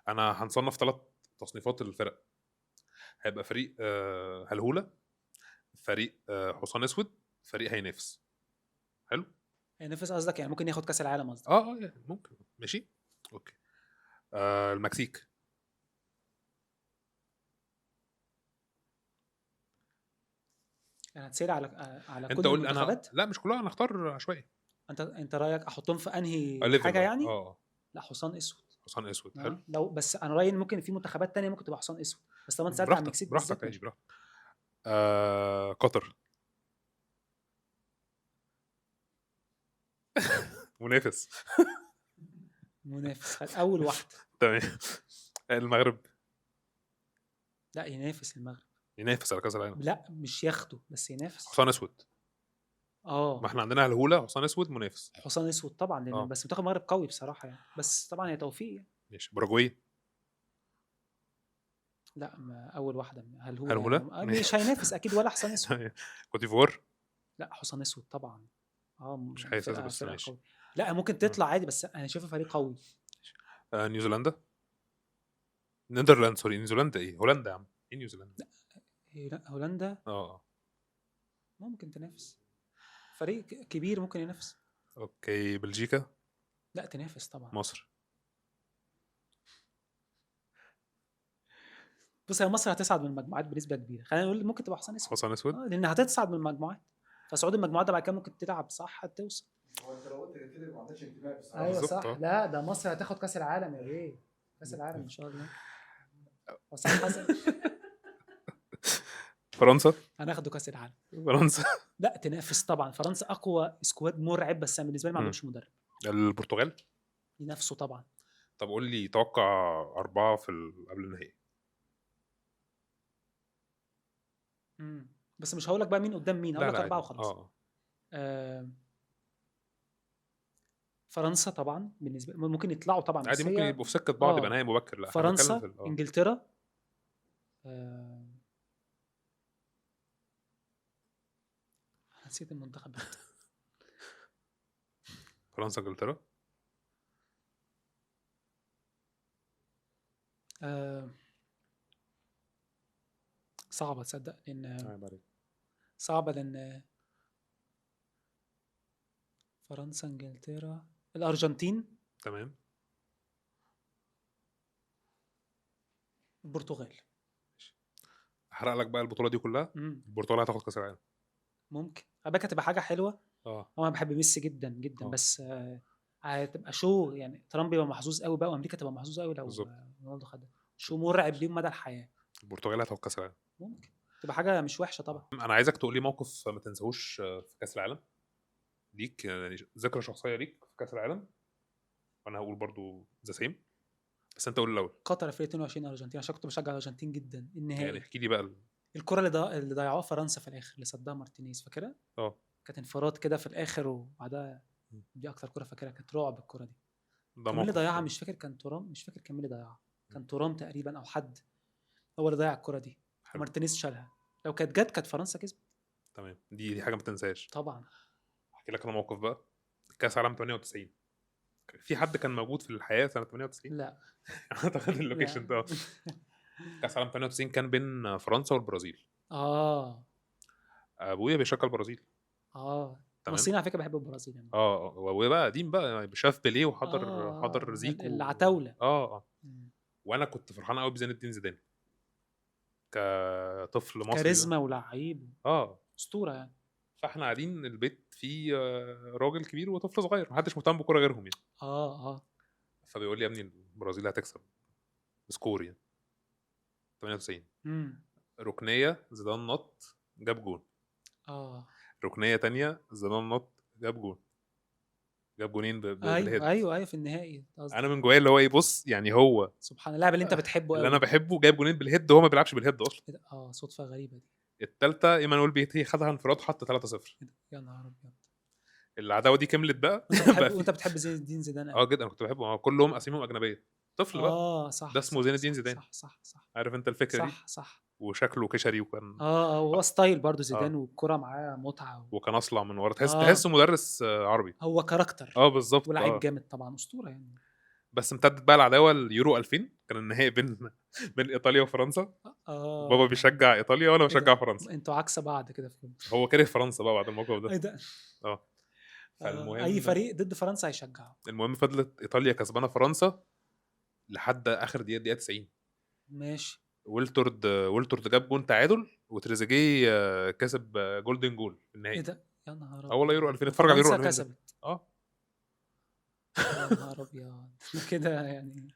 انا هنصنف 3 تصنيفات للفرق. هيبقى فريق هلهوله، فريق حصان اسود، فريق هينافس. حلو. هينافس قصدك يعني ممكن ياخد كاس العالم قصدك؟ يعني ممكن. ماشي اوكي. المكسيك. يعني هتسال على انت كل قول. انا المنتخبات؟ لا مش كلها، انا اختار عشوائي. انت رايك احطهم في انهي ليفل حاجه يعني؟ لا حصان اسود. حصان اسود. حلو. لو بس انا رايي ان ممكن في منتخبات تانية ممكن تبقى حصان اسود، بس طبعا انت سالت عن براحتك المكسيك براحتك بالذات. عادي ماشي. براحتك. قطر. منافس. منافس، خد اول واحده. تمام. المغرب لا ينافس المغرب. ينافس على كاس العالم. لا مش ياخده بس ينافس. حصان اسود. ما اه احنا عندنا الهوله حصان اسود منافس. حصان اسود طبعا، لان اه بس منتخب المغرب قوي بصراحه يعني، بس طبعا هي توفيق يعني. ماشي. باراجواي. لا ما اول واحده هل هو الهوله يعني مش هينافس اكيد ولا حصان اسود. كوت ديفوار. لا حصان اسود طبعا. مش حاسس فرقه بس فرقه ماشي. قوي. لا ممكن تطلع عادي بس انا شايفها فريق قوي. نيوزيلندا. نيذرلاند سوري. نيوزيلندا ايه؟ هولندا يا عم. ايه نيوزيلندا؟ لا هولندا اه ممكن تنافس، فريق كبير ممكن ينافس. اوكي. بلجيكا. لا تنافس طبعا. مصر. بص هي مصر هتصعد من المجموعات بنسبه كبيره، خلينا نقول ممكن تبقى حصان اسود. حصان اسود. لان هتصعد من المجموعات، فصعود المجموعات ده بعد كده ممكن تلعب صح توصل. هو انت لو قلت كده ما عندكش انتماء بصراحه. ايوه بالظبط، صح. اه. لا ده مصر هتاخد كاس العالم يا بيه، كاس العالم ان شاء الله. حسام حسن. فرنسا. هناخده كاس العالم. فرنسا. لا تنافس طبعا، فرنسا اقوى سكواد مرعب، بس أنا بالنسبه لي ما عندهمش مدرب. البرتغال. ينافسوا طبعا. طب قول لي توقع 4 في قبل النهائي. بس مش هقول لك بقى مين قدام مين، هقول لا لك لا 4 عادي. وخلاص. فرنسا طبعا بالنسبه ممكن يطلعوا طبعا، عادي بس ممكن هي يبقوا في سكه بعض يبقى نهائي مبكر. لا احنا بنتكلم فرنسا في انجلترا. نسيت المنتخب. فرنسا انجلترا. صعبة تصدق، لأن عيب عليك. صعبة لأن فرنسا انجلترا الأرجنتين تمام. البرتغال. احرق لك بقى البطوله دي كلها. البرتغال هتاخد كاس العالم. ممكن أبقى تبقى حاجة حلوة. أنا بحب ميسي جدا جدا. بس هتبقى شو يعني، ترامب يبقى محظوظ قوي بقى، وأمريكا تبقى محظوظ قوي لو رونالدو خدها. شو مرعب ليهم مدى الحياة. البرتغال هتاخد كاس العالم. ممكن تبقى حاجة مش وحشة طبعا. انا عايزك تقول لي موقف ما تنساهوش في كاس العالم ليك، يعني ذكرى شخصيه ليك في كاس العالم، وانا هقول برضو ذا سيم، بس انت قول الاول. قطر في 22 الارجنتين، عشان كنت بشجع الارجنتين جدا. النهائي يعني احكي لي بقى الكره اللي ضيعوها فرنسا في الاخر، اللي صدها مارتينيز، فاكرها؟ كانت انفراد كده في الاخر، وبعدها دي اكتر كره فاكرها، كانت رعب الكره دي. كان مين اللي ضيعها؟ مش فاكر، كان تورام، مش فاكر كان مين اللي ضيعها. كان تورام تقريبا او حد هو اللي ضيع الكره دي. مارتينيز شالها، لو كانت جت كانت فرنسا كسبت. تمام. دي حاجه ما تنساهاش طبعا. احكي لك انا موقف بقى. كاس عالم 98 في حد كان موجود في الحياه سنه 98؟ لا اعتقد اللوكيشن ده. كاس عالم 98 كان بين فرنسا والبرازيل. ابويا بيشجع البرازيل. المصريين على فكره بحب البرازيل يعني. وابويا بقى قديم بقى، شاف بيليه وحضر زيكو العتاوله. وانا كنت فرحان قوي بزين الدين زيدان كطفل مصري، كاريزما ولعيب اسطوره يعني. فاحنا قاعدين البيت فيه راجل كبير وطفل صغير، محدش مهتم بالكوره غيرهم يعني. فبيقول لي يا ابني البرازيل هتكسب سكور يعني 98. ركنيه زيدان نط جاب جون. ركنيه تانية زيدان نط جاب جون. جاب جونين بالهيد. ايوه في النهائي. انا من جوايا اللي هو ايه، بص يعني هو سبحان اللاعب اللي انت بتحبه اللي انا بحبه جايب جونين بالهيد، هو ما بيلعبش بالهيد اصلا. صدفه غريبه دي. الثالثه ايمانويل بيتي خدها انفراد، حط 3-0. يا نهار ابيض. العداوه دي كملت بقى. وانت بتحب زين الدين زيدان جدا. انا كنت بحبه. كلهم اساميهم اجنبيه. طفل بقى. صح. ده اسمه زين الدين زيدان. صح. عارف انت الفكره دي؟ صح. وشكله كشري وكان هو ستايل برضو زيدان. والكره معاه متعه وكان اصلع من ورا. تحسه مدرس عربي. هو كاركتر. بالظبط. ولاعيب جامد طبعا، اسطوره يعني. بس امتدت بقى العداوه اليورو 2000. كان النهائي بين ايطاليا وفرنسا. بابا بيشجع ايطاليا وانا بشجع فرنسا. انتوا عكس بعض كده في هو كره فرنسا بقى بعد الموقف ده. ايه ده؟ فالمهم اي فريق ضد فرنسا هيشجعه. المهم فضلت ايطاليا كسبانه فرنسا لحد اخر دقيقه 90. ماشي. ويلتورد جاب جون تعادل، وتريزيجيه كسب جولدن جول في النهائي. ايه ده؟ يا نهار ابيض. والله يورو 2000. اتفرج على يورو 2000 كسبت. يا نهار ابيض. كده يعني.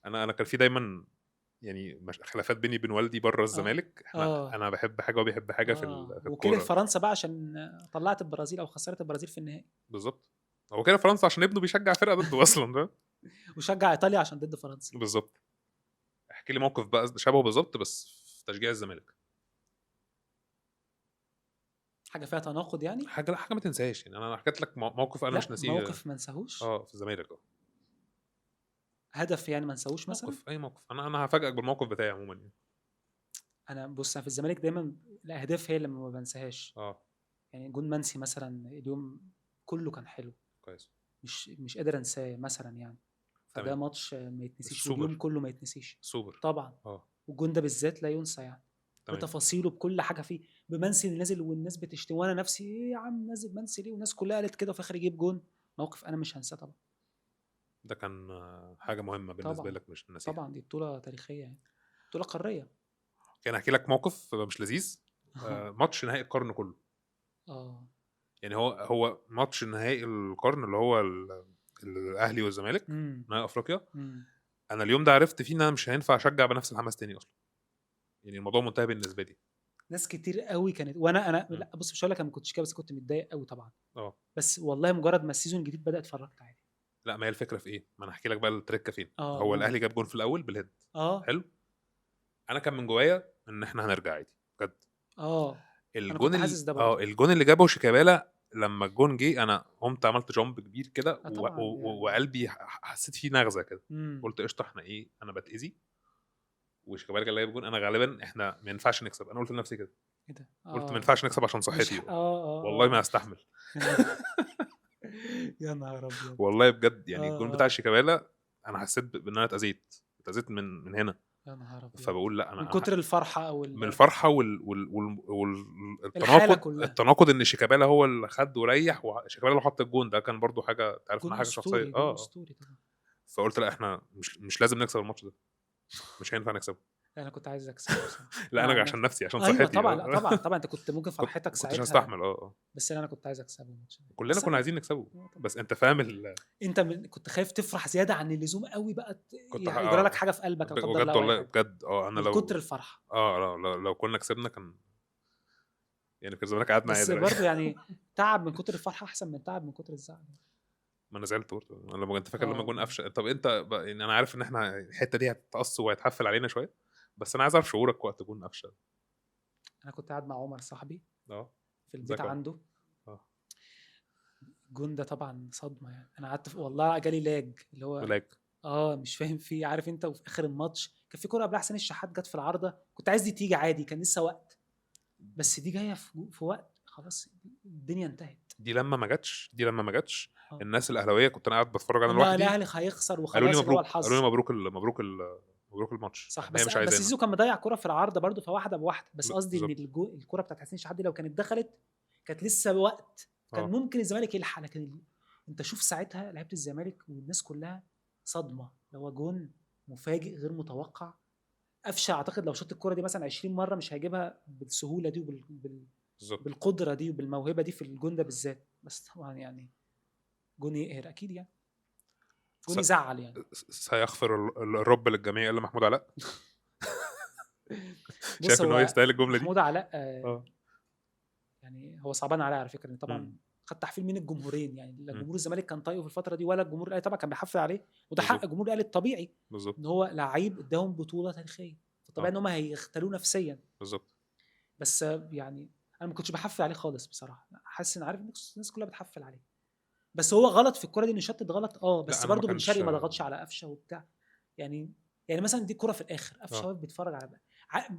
انا كان في دايما يعني خلافات بيني وبين والدي بره الزمالك. انا بحب حاجه وهو بيحب حاجه في الكوره. وكيل فرنسا بقى عشان طلعت البرازيل او خسرت البرازيل في النهائي. بالظبط. هو كده فرنسا عشان ابنه بيشجع فرقه ضده اصلا ده. وشجع ايطاليا عشان ضد فرنسا. بالظبط. احكي لي موقف بقى شبهه بالظبط بس في تشجيع الزمالك، حاجه فيها تناقض يعني. حاجه ما تنساهاش يعني. انا حكيت لك موقف انا مش لا ناسيه. موقف ما نساهوش. في الزمالك. هدف يعني ما نساهوش مثلا. موقف، اي موقف. انا هفاجئك بالموقف بتاعي عموما يعني. انا بص، انا في الزمالك دايما الاهداف هي اللي ما بنساهاش. اه يعني جون منسي مثلا اليوم كله كان حلو، كويس. مش قادر انساه مثلا يعني. فده تمام. ماتش ما يتنسيش، السوبر. واليوم كله ما يتنسيش سوبر. طبعا. اه والجون ده بالذات لا ينسى يعني، تمام. بتفاصيله بكل حاجه فيه. بمنسي اللي نازل والناس بتشتم، وانا نفسي ايه يا عم نازل منسي ليه، والناس كلها قالت كده، وفي الاخر يجيب جون. موقف انا مش هنساه طبعا. ده كان حاجه مهمه بالنسبه طبعا لك مش ناسيها. طبعا، دي بطوله تاريخيه يعني، بطوله قاريه. كان احكي لك موقف مش لذيذ. ماتش نهائي القرن كله. اه يعني هو ماتش نهائي القرن اللي هو الاهلي والزمالك، امم نهائي افريقيا. امم انا اليوم ده عرفت فيه ان انا مش هينفع اشجع بنفس الحماس تاني اصلا. يعني الموضوع منتهي بالنسبه لي. ناس كتير قوي كانت، وانا مم. لا بص مش هقول لك انا ما كنتش كده، بس كنت متضايق قوي طبعا. اه بس والله مجرد ما السيزون الجديد بدا اتفرجت عادي. لا، ما هي الفكره في ايه؟ ما انا احكي لك بقى التركه فين. اه هو قول. الاهلي جاب جون في الاول بالهيد. اه حلو. انا كان من جوايا ان احنا هنرجع عادي بجد. اه انا الجون كنت حاسس ده برضو. الجون اللي جابه شيكابالا، لما الجون جه انا قمت عملت جامب كبير كده اه طبعا يعني. وقلبي حسيت فيه نغزه كده. امم قلت قشطه، احنا ايه، انا بتاذي وشيكابالا اللي جايب جون، انا غالبا احنا ما ينفعش نكسب. انا قلت لنفسي كده، ايه ده قلت ما اه. ينفعش نكسب عشان مش صحتي. والله ما اه استحمل. يا نهار ابيض. والله بجد يعني الجون اه بتاع اه شيكابالا انا حسيت بان انا اتاذيت من هنا. يا نهار ابيض. فبقول لا، من انا كتر الفرحه او من الفرحه الحاله والتناقض. كلها. التناقض ان شيكابالا هو اللي خد وريح، وشيكابالا اللي حط الجون ده كان برضو حاجه تعرف جون انها حاجه شخصيه. اسطوري، جون اسطوري طبعا. فقلت لا، احنا مش لازم نكسب الماتش ده، مش هينفع نكسبه. لا، انا كنت عايز اكسبه بصراحه. لا انا انا عن عشان نفسي نفسي، عشان ايوه صحتي. طبعا، لا طبعا طبعا، انت كنت ممكن فرحتك كنتش ساعتها. هستحمل. بس انا كنت عايز اكسبه الماتش ده، كلنا بس كنا انا عايزين نكسبه. طبعا. بس انت فاهم انت كنت خايف تفرح زياده عن اللزوم قوي بقى، كنت يجرى لك حاجه في قلبك لا قدر الله بجد او اي والله حاجه، بجد. انا من كتر لو الفرحه. لو كنا كسبنا كان يعني كان زمانك قعدنا بس عادي دلوقتي. برضو يعني تعب من كتر الفرحه احسن من تعب من كتر الزعل. ما انا زعلت برضه. انا لما كنت فاكر لما اه جون قفشه. طب انت يعني انا عارف ان احنا الحته دي هتتقص وهيتحفل علينا شويه، بس انا عايز اعرف شعورك وقت جون قفشه. انا كنت قاعد مع عمر صاحبي اه في البيت ازيك يا عمر؟ عنده. اه الجون ده طبعا صدمه يعني، انا قعدت والله جالي لاج اللي هو ملاك. مش فاهم فيه، عارف انت. وفي اخر الماتش كان في كوره قبل حسين الشحات جت في العارضه، كنت عايز دي تيجي عادي، كان لسه وقت، بس دي جايه في وقت خلاص الدنيا انتهت. دي لما ما جاتش اه الناس الاهلاويه، كنت انا قاعد بتفرج انا لا لوحدي، الاهلي هيخسر قالوا لي وخلاص، يبقى هو مبروك، قالوا الحظ. لي مبروك الماتش، صح، هي مش بس عايزانا. زيزو كان مضيع كوره في العارضه برضه، فواحده بواحده. بس قصدي ان بالظبط. الكوره بتاعت حسين الشحات دي لو كانت دخلت كانت لسه وقت، كان اه ممكن الزمالك يلحق. لكن انت شوف ساعتها لعيبه الزمالك والناس كلها صدمه، اللي هو جون مفاجئ غير متوقع. قفشه اعتقد لو شاط الكوره دي مثلا 20 مره مش هيجيبها بالسهوله دي بالظبط. بالقدره دي وبالموهبه دي في الجون ده بالذات. بس طبعا يعني جون يقهر اكيد يعني، جون س- يزعل يعني. سيغفر الرب للجميع الا محمود علاء. بص شايف ان هو هو يستاهل الجمله دي. محمود علاء اه يعني هو صعبان عليه على فكره، ان طبعا امم خد تحفيل من الجمهورين يعني. لا امم جمهور الزمالك كان طايقه في الفتره دي، ولا الجمهور الاهلي طبعا كان بيحفل عليه. وده حق بالظبط. الجمهور الاهلي الطبيعي، بالظبط. ان هو لعيب اداهم بطوله تاريخيه، فطبيعي اه ان هم هيختلوه نفسيا. بالظبط. بس يعني انا ما كنتش بحفل عليه خالص بصراحه، حاسس ان عارف الناس كلها بتحفل عليه. بس هو غلط في الكره دي، انه شتت غلط لا بس انا ما برضه بن كانش. شرقي ما ضغطش على قفشه وبتاع يعني. يعني مثلا دي كره في الاخر قفشه اه واقف بيتفرج على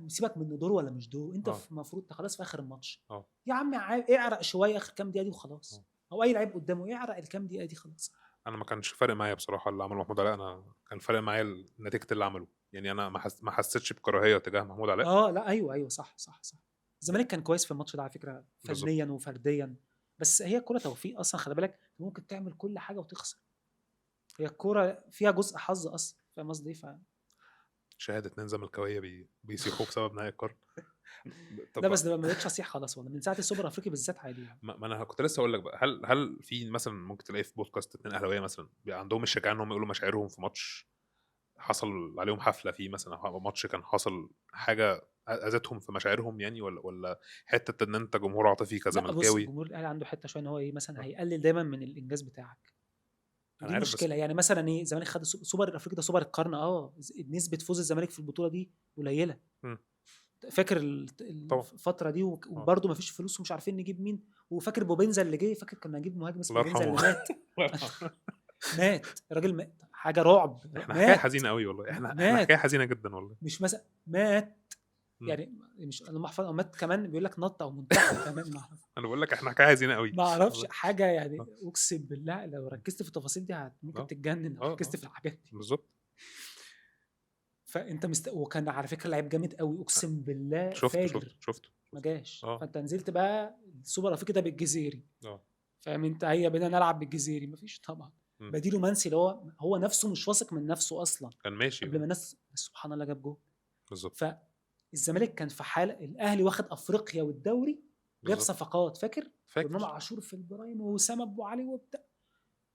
سيبك من دوره ولا مش دوره، انت اه المفروض خلاص في اخر الماتش. اه يا عم اعرق شويه اخر كام دقيقه دي اه وخلاص، او اي لعيب قدامه يعرق الكام دقيقه دي خلاص. انا ما كانش فارق معايا بصراحه اللي عمله محمود علاء. انا كان فارق معايا نتيجه اللي عمله. يعني انا ما حسيتش بكراهيه تجاه محمود علاء. لا ايوه صح صح صح. الزمالك كان كويس في الماتش ده على فكره، بالظبط. فنيا وفرديا. بس هي كره توفيق اصلا، خلي بالك ممكن تعمل كل حاجه وتخسر. هي الكوره فيها جزء حظ اصلا، فاهم قصدي؟ شهاده 2 زملكاويه بيسيحوا بسبب نهائي القرن. لا طب بس ده ما بقتش اصيح خلاص والله، من ساعه السوبر الافريقي بالذات عادي يعني. ما انا كنت لسه اقول لك بقى، هل في مثلا ممكن تلاقي في بودكاست 2 اهلاويه مثلا بيبقى عندهم الشجاعه ان هم يقولوا مشاعرهم في ماتش حصل عليهم حفله فيه مثلا، ماتش كان حصل حاجه اذتهم في مشاعرهم يعني، ولا حته ان انت جمهور عاطفي لا بص، كزملكاوي؟ الجمهور الاهلي عنده حته شويه ان هو ايه مثلا هيقلل دايما من الانجاز بتاعك، انا ودي عارف بس مشكله. يعني مثلا ايه، الزمالك خد سوبر الافريقي ده سوبر القرن، نسبه فوز الزمالك في البطوله دي قليله. مم. فاكر طبعا الفتره دي اه وبرده ما فيش فلوس ومش عارفين نجيب مين. وفاكر بوبينزا اللي جه، فاكر كنا نجيب مهاجم اسمه الله بوبينزا اللي يرحمه. مات. الله يرحمه. مات الراجل، مات حاجه رعب، احنا حكايه مات حزينه قوي والله، احنا مات حكايه حزينه جدا والله. مش مثلا مات. مم. يعني مش انا محفظ مات كمان بيقول لك نط او منتحر كمان، انا بقول لك احنا حكايه حزينه قوي ما اعرفش والله. حاجه يعني. اه اقسم بالله لو ركزت في التفاصيل دي ممكن اه تتجنن لو ركزت اه في الحاجات دي. بالظبط. فانت وكان على فكره لعيب جامد قوي، اقسم بالله شفته شفته فاجر. شفته ما شفته. جاش، اه فانت نزلت بقى السوبر الافريقي ده بالجزيري. اه فاهم انت، هيا بينا نلعب بالجزيري، مفيش طبعا. مم. بديله منسي اللي هو نفسه مش واثق من نفسه اصلا كان ماشي قبل ما الناس، بس سبحان الله جاب جول. بالظبط فالزمالك كان في حاله، الاهلي واخد افريقيا والدوري، جاب بالظبط. صفقات، فاكر وامام فاكر عاشور في البرايم واسامه ابو علي وبتاع.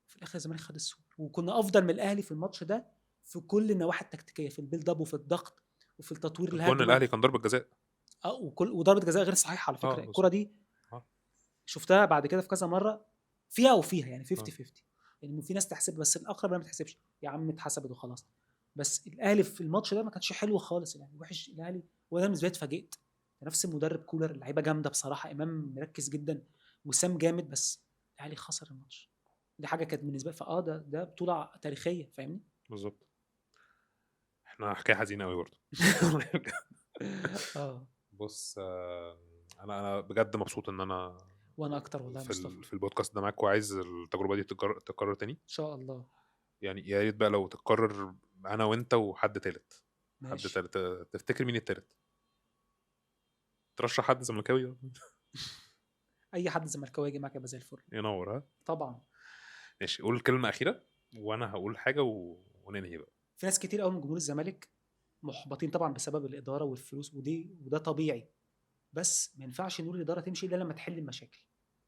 في الاخر الزمالك خد السوبر، وكنا افضل من الاهلي في الماتش ده في كل النواحي التكتيكيه، في البيلد اب وفي الضغط وفي التطوير الجون الهجمه. الاهلي كان ضربه جزاء. وضربه جزاء غير صحيحه على اه فكره الكره بالظبط. دي. اه شفتها بعد كده في كذا مره، فيها وفيها يعني 50 اه 50. يعني في ناس تحسب، بس الاقرب ما تحسبش، يا عم اتحسبت وخلاص. بس الاهلي في الماتش ده ما كانش حلو خالص، الاهلي وحش الاهلي. وانا بالنسبه لي اتفاجئت، نفس المدرب كولر، اللعيبه جامده بصراحه، امام مركز جدا، وسام جامد، بس الاهلي خسر الماتش. دي حاجه كانت بالنسبه لي، ده بطوله تاريخيه، فاهمني. بالظبط. احنا حكايه حزينه قوي برضه. اه بص انا بجد مبسوط ان انا وانا اكتر والله يا مصطفى. في البودكاست ده معاك، وعايز التجربه دي تتكرر تاني. ان شاء الله. يعني يا ريت بقى لو تتكرر انا وانت وحد تالت. حد ماشي. تالت، تفتكر مين التالت؟ ترشح حد زملكاوي؟ اي حد زملكاوي يجي معاك يبقى زي الفل. ينور. ها طبعا. ماشي، قول كلمه اخيره وانا هقول حاجه وننهي بقى. في ناس كتير قوي من جمهور الزمالك محبطين طبعا بسبب الاداره والفلوس، وده طبيعي. بس ما ينفعش نقول الاداره تمشي الا لما تحل المشاكل.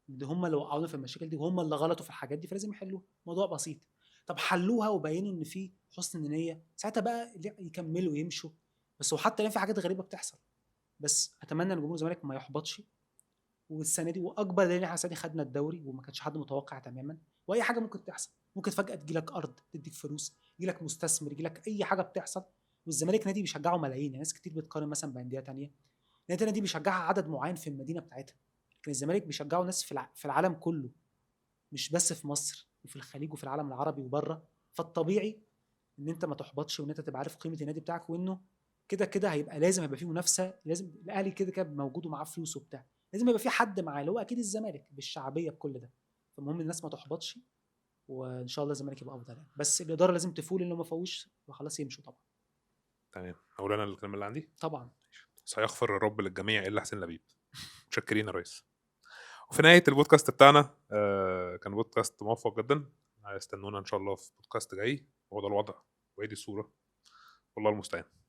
ده هم اللي وقعونا في المشاكل دي، وهم اللي غلطوا في الحاجات دي، فلازم يحلوها. موضوع بسيط. طب حلوها وبينوا ان في حسن نيه، ساعتها بقى يكملوا ويمشوا. بس وحتى لو في حاجات غريبه بتحصل، بس اتمنى ان جمهور الزمالك ما يحبطش. والسنه دي، واكبر دليل احنا السنه دي خدنا الدوري وما كانش حد متوقع تماما. واي حاجه ممكن تحصل، ممكن فجاه تجي لك ارض تديك فلوس، يجي لك مستثمر، يجي لك اي حاجه بتحصل. والزمالك نادي بيشجعه ملايين، يعني ناس كتير بتقارن مثلا بانديه تانية. نادي بيشجعها عدد معين في المدينه بتاعتها، لكن الزمالك بيشجعه ناس في العالم كله، مش بس في مصر، وفي الخليج وفي العالم العربي وبره. فالطبيعي ان انت ما تحبطش، وان انت تبقى عارف قيمه النادي بتاعك، وانه كده كده لازم هيبقى فيه منافسه. لازم الاهلي كده كده موجود ومعاه فلوس وبتاع، لازم يبقى في حد معاه، اللي هو اكيد الزمالك بالشعبيه بكل ده. فالمهم الناس ما تحبطش، وان شاء الله الزمالك يبقى افضل يعني. بس الاداره لازم تفول، اللي ما فوش خلاص يمشوا طبعا. تمام، اقول انا الكلام اللي عندي. طبعا. سيغفر الرب للجميع الا حسين لبيب. متشكرين يا ريس. وفي نهايه البودكاست بتاعنا كان بودكاست موفق جدا. استنونا ان شاء الله في بودكاست جاي، وهو ده الوضع وهي دي الصوره. والله المستعان.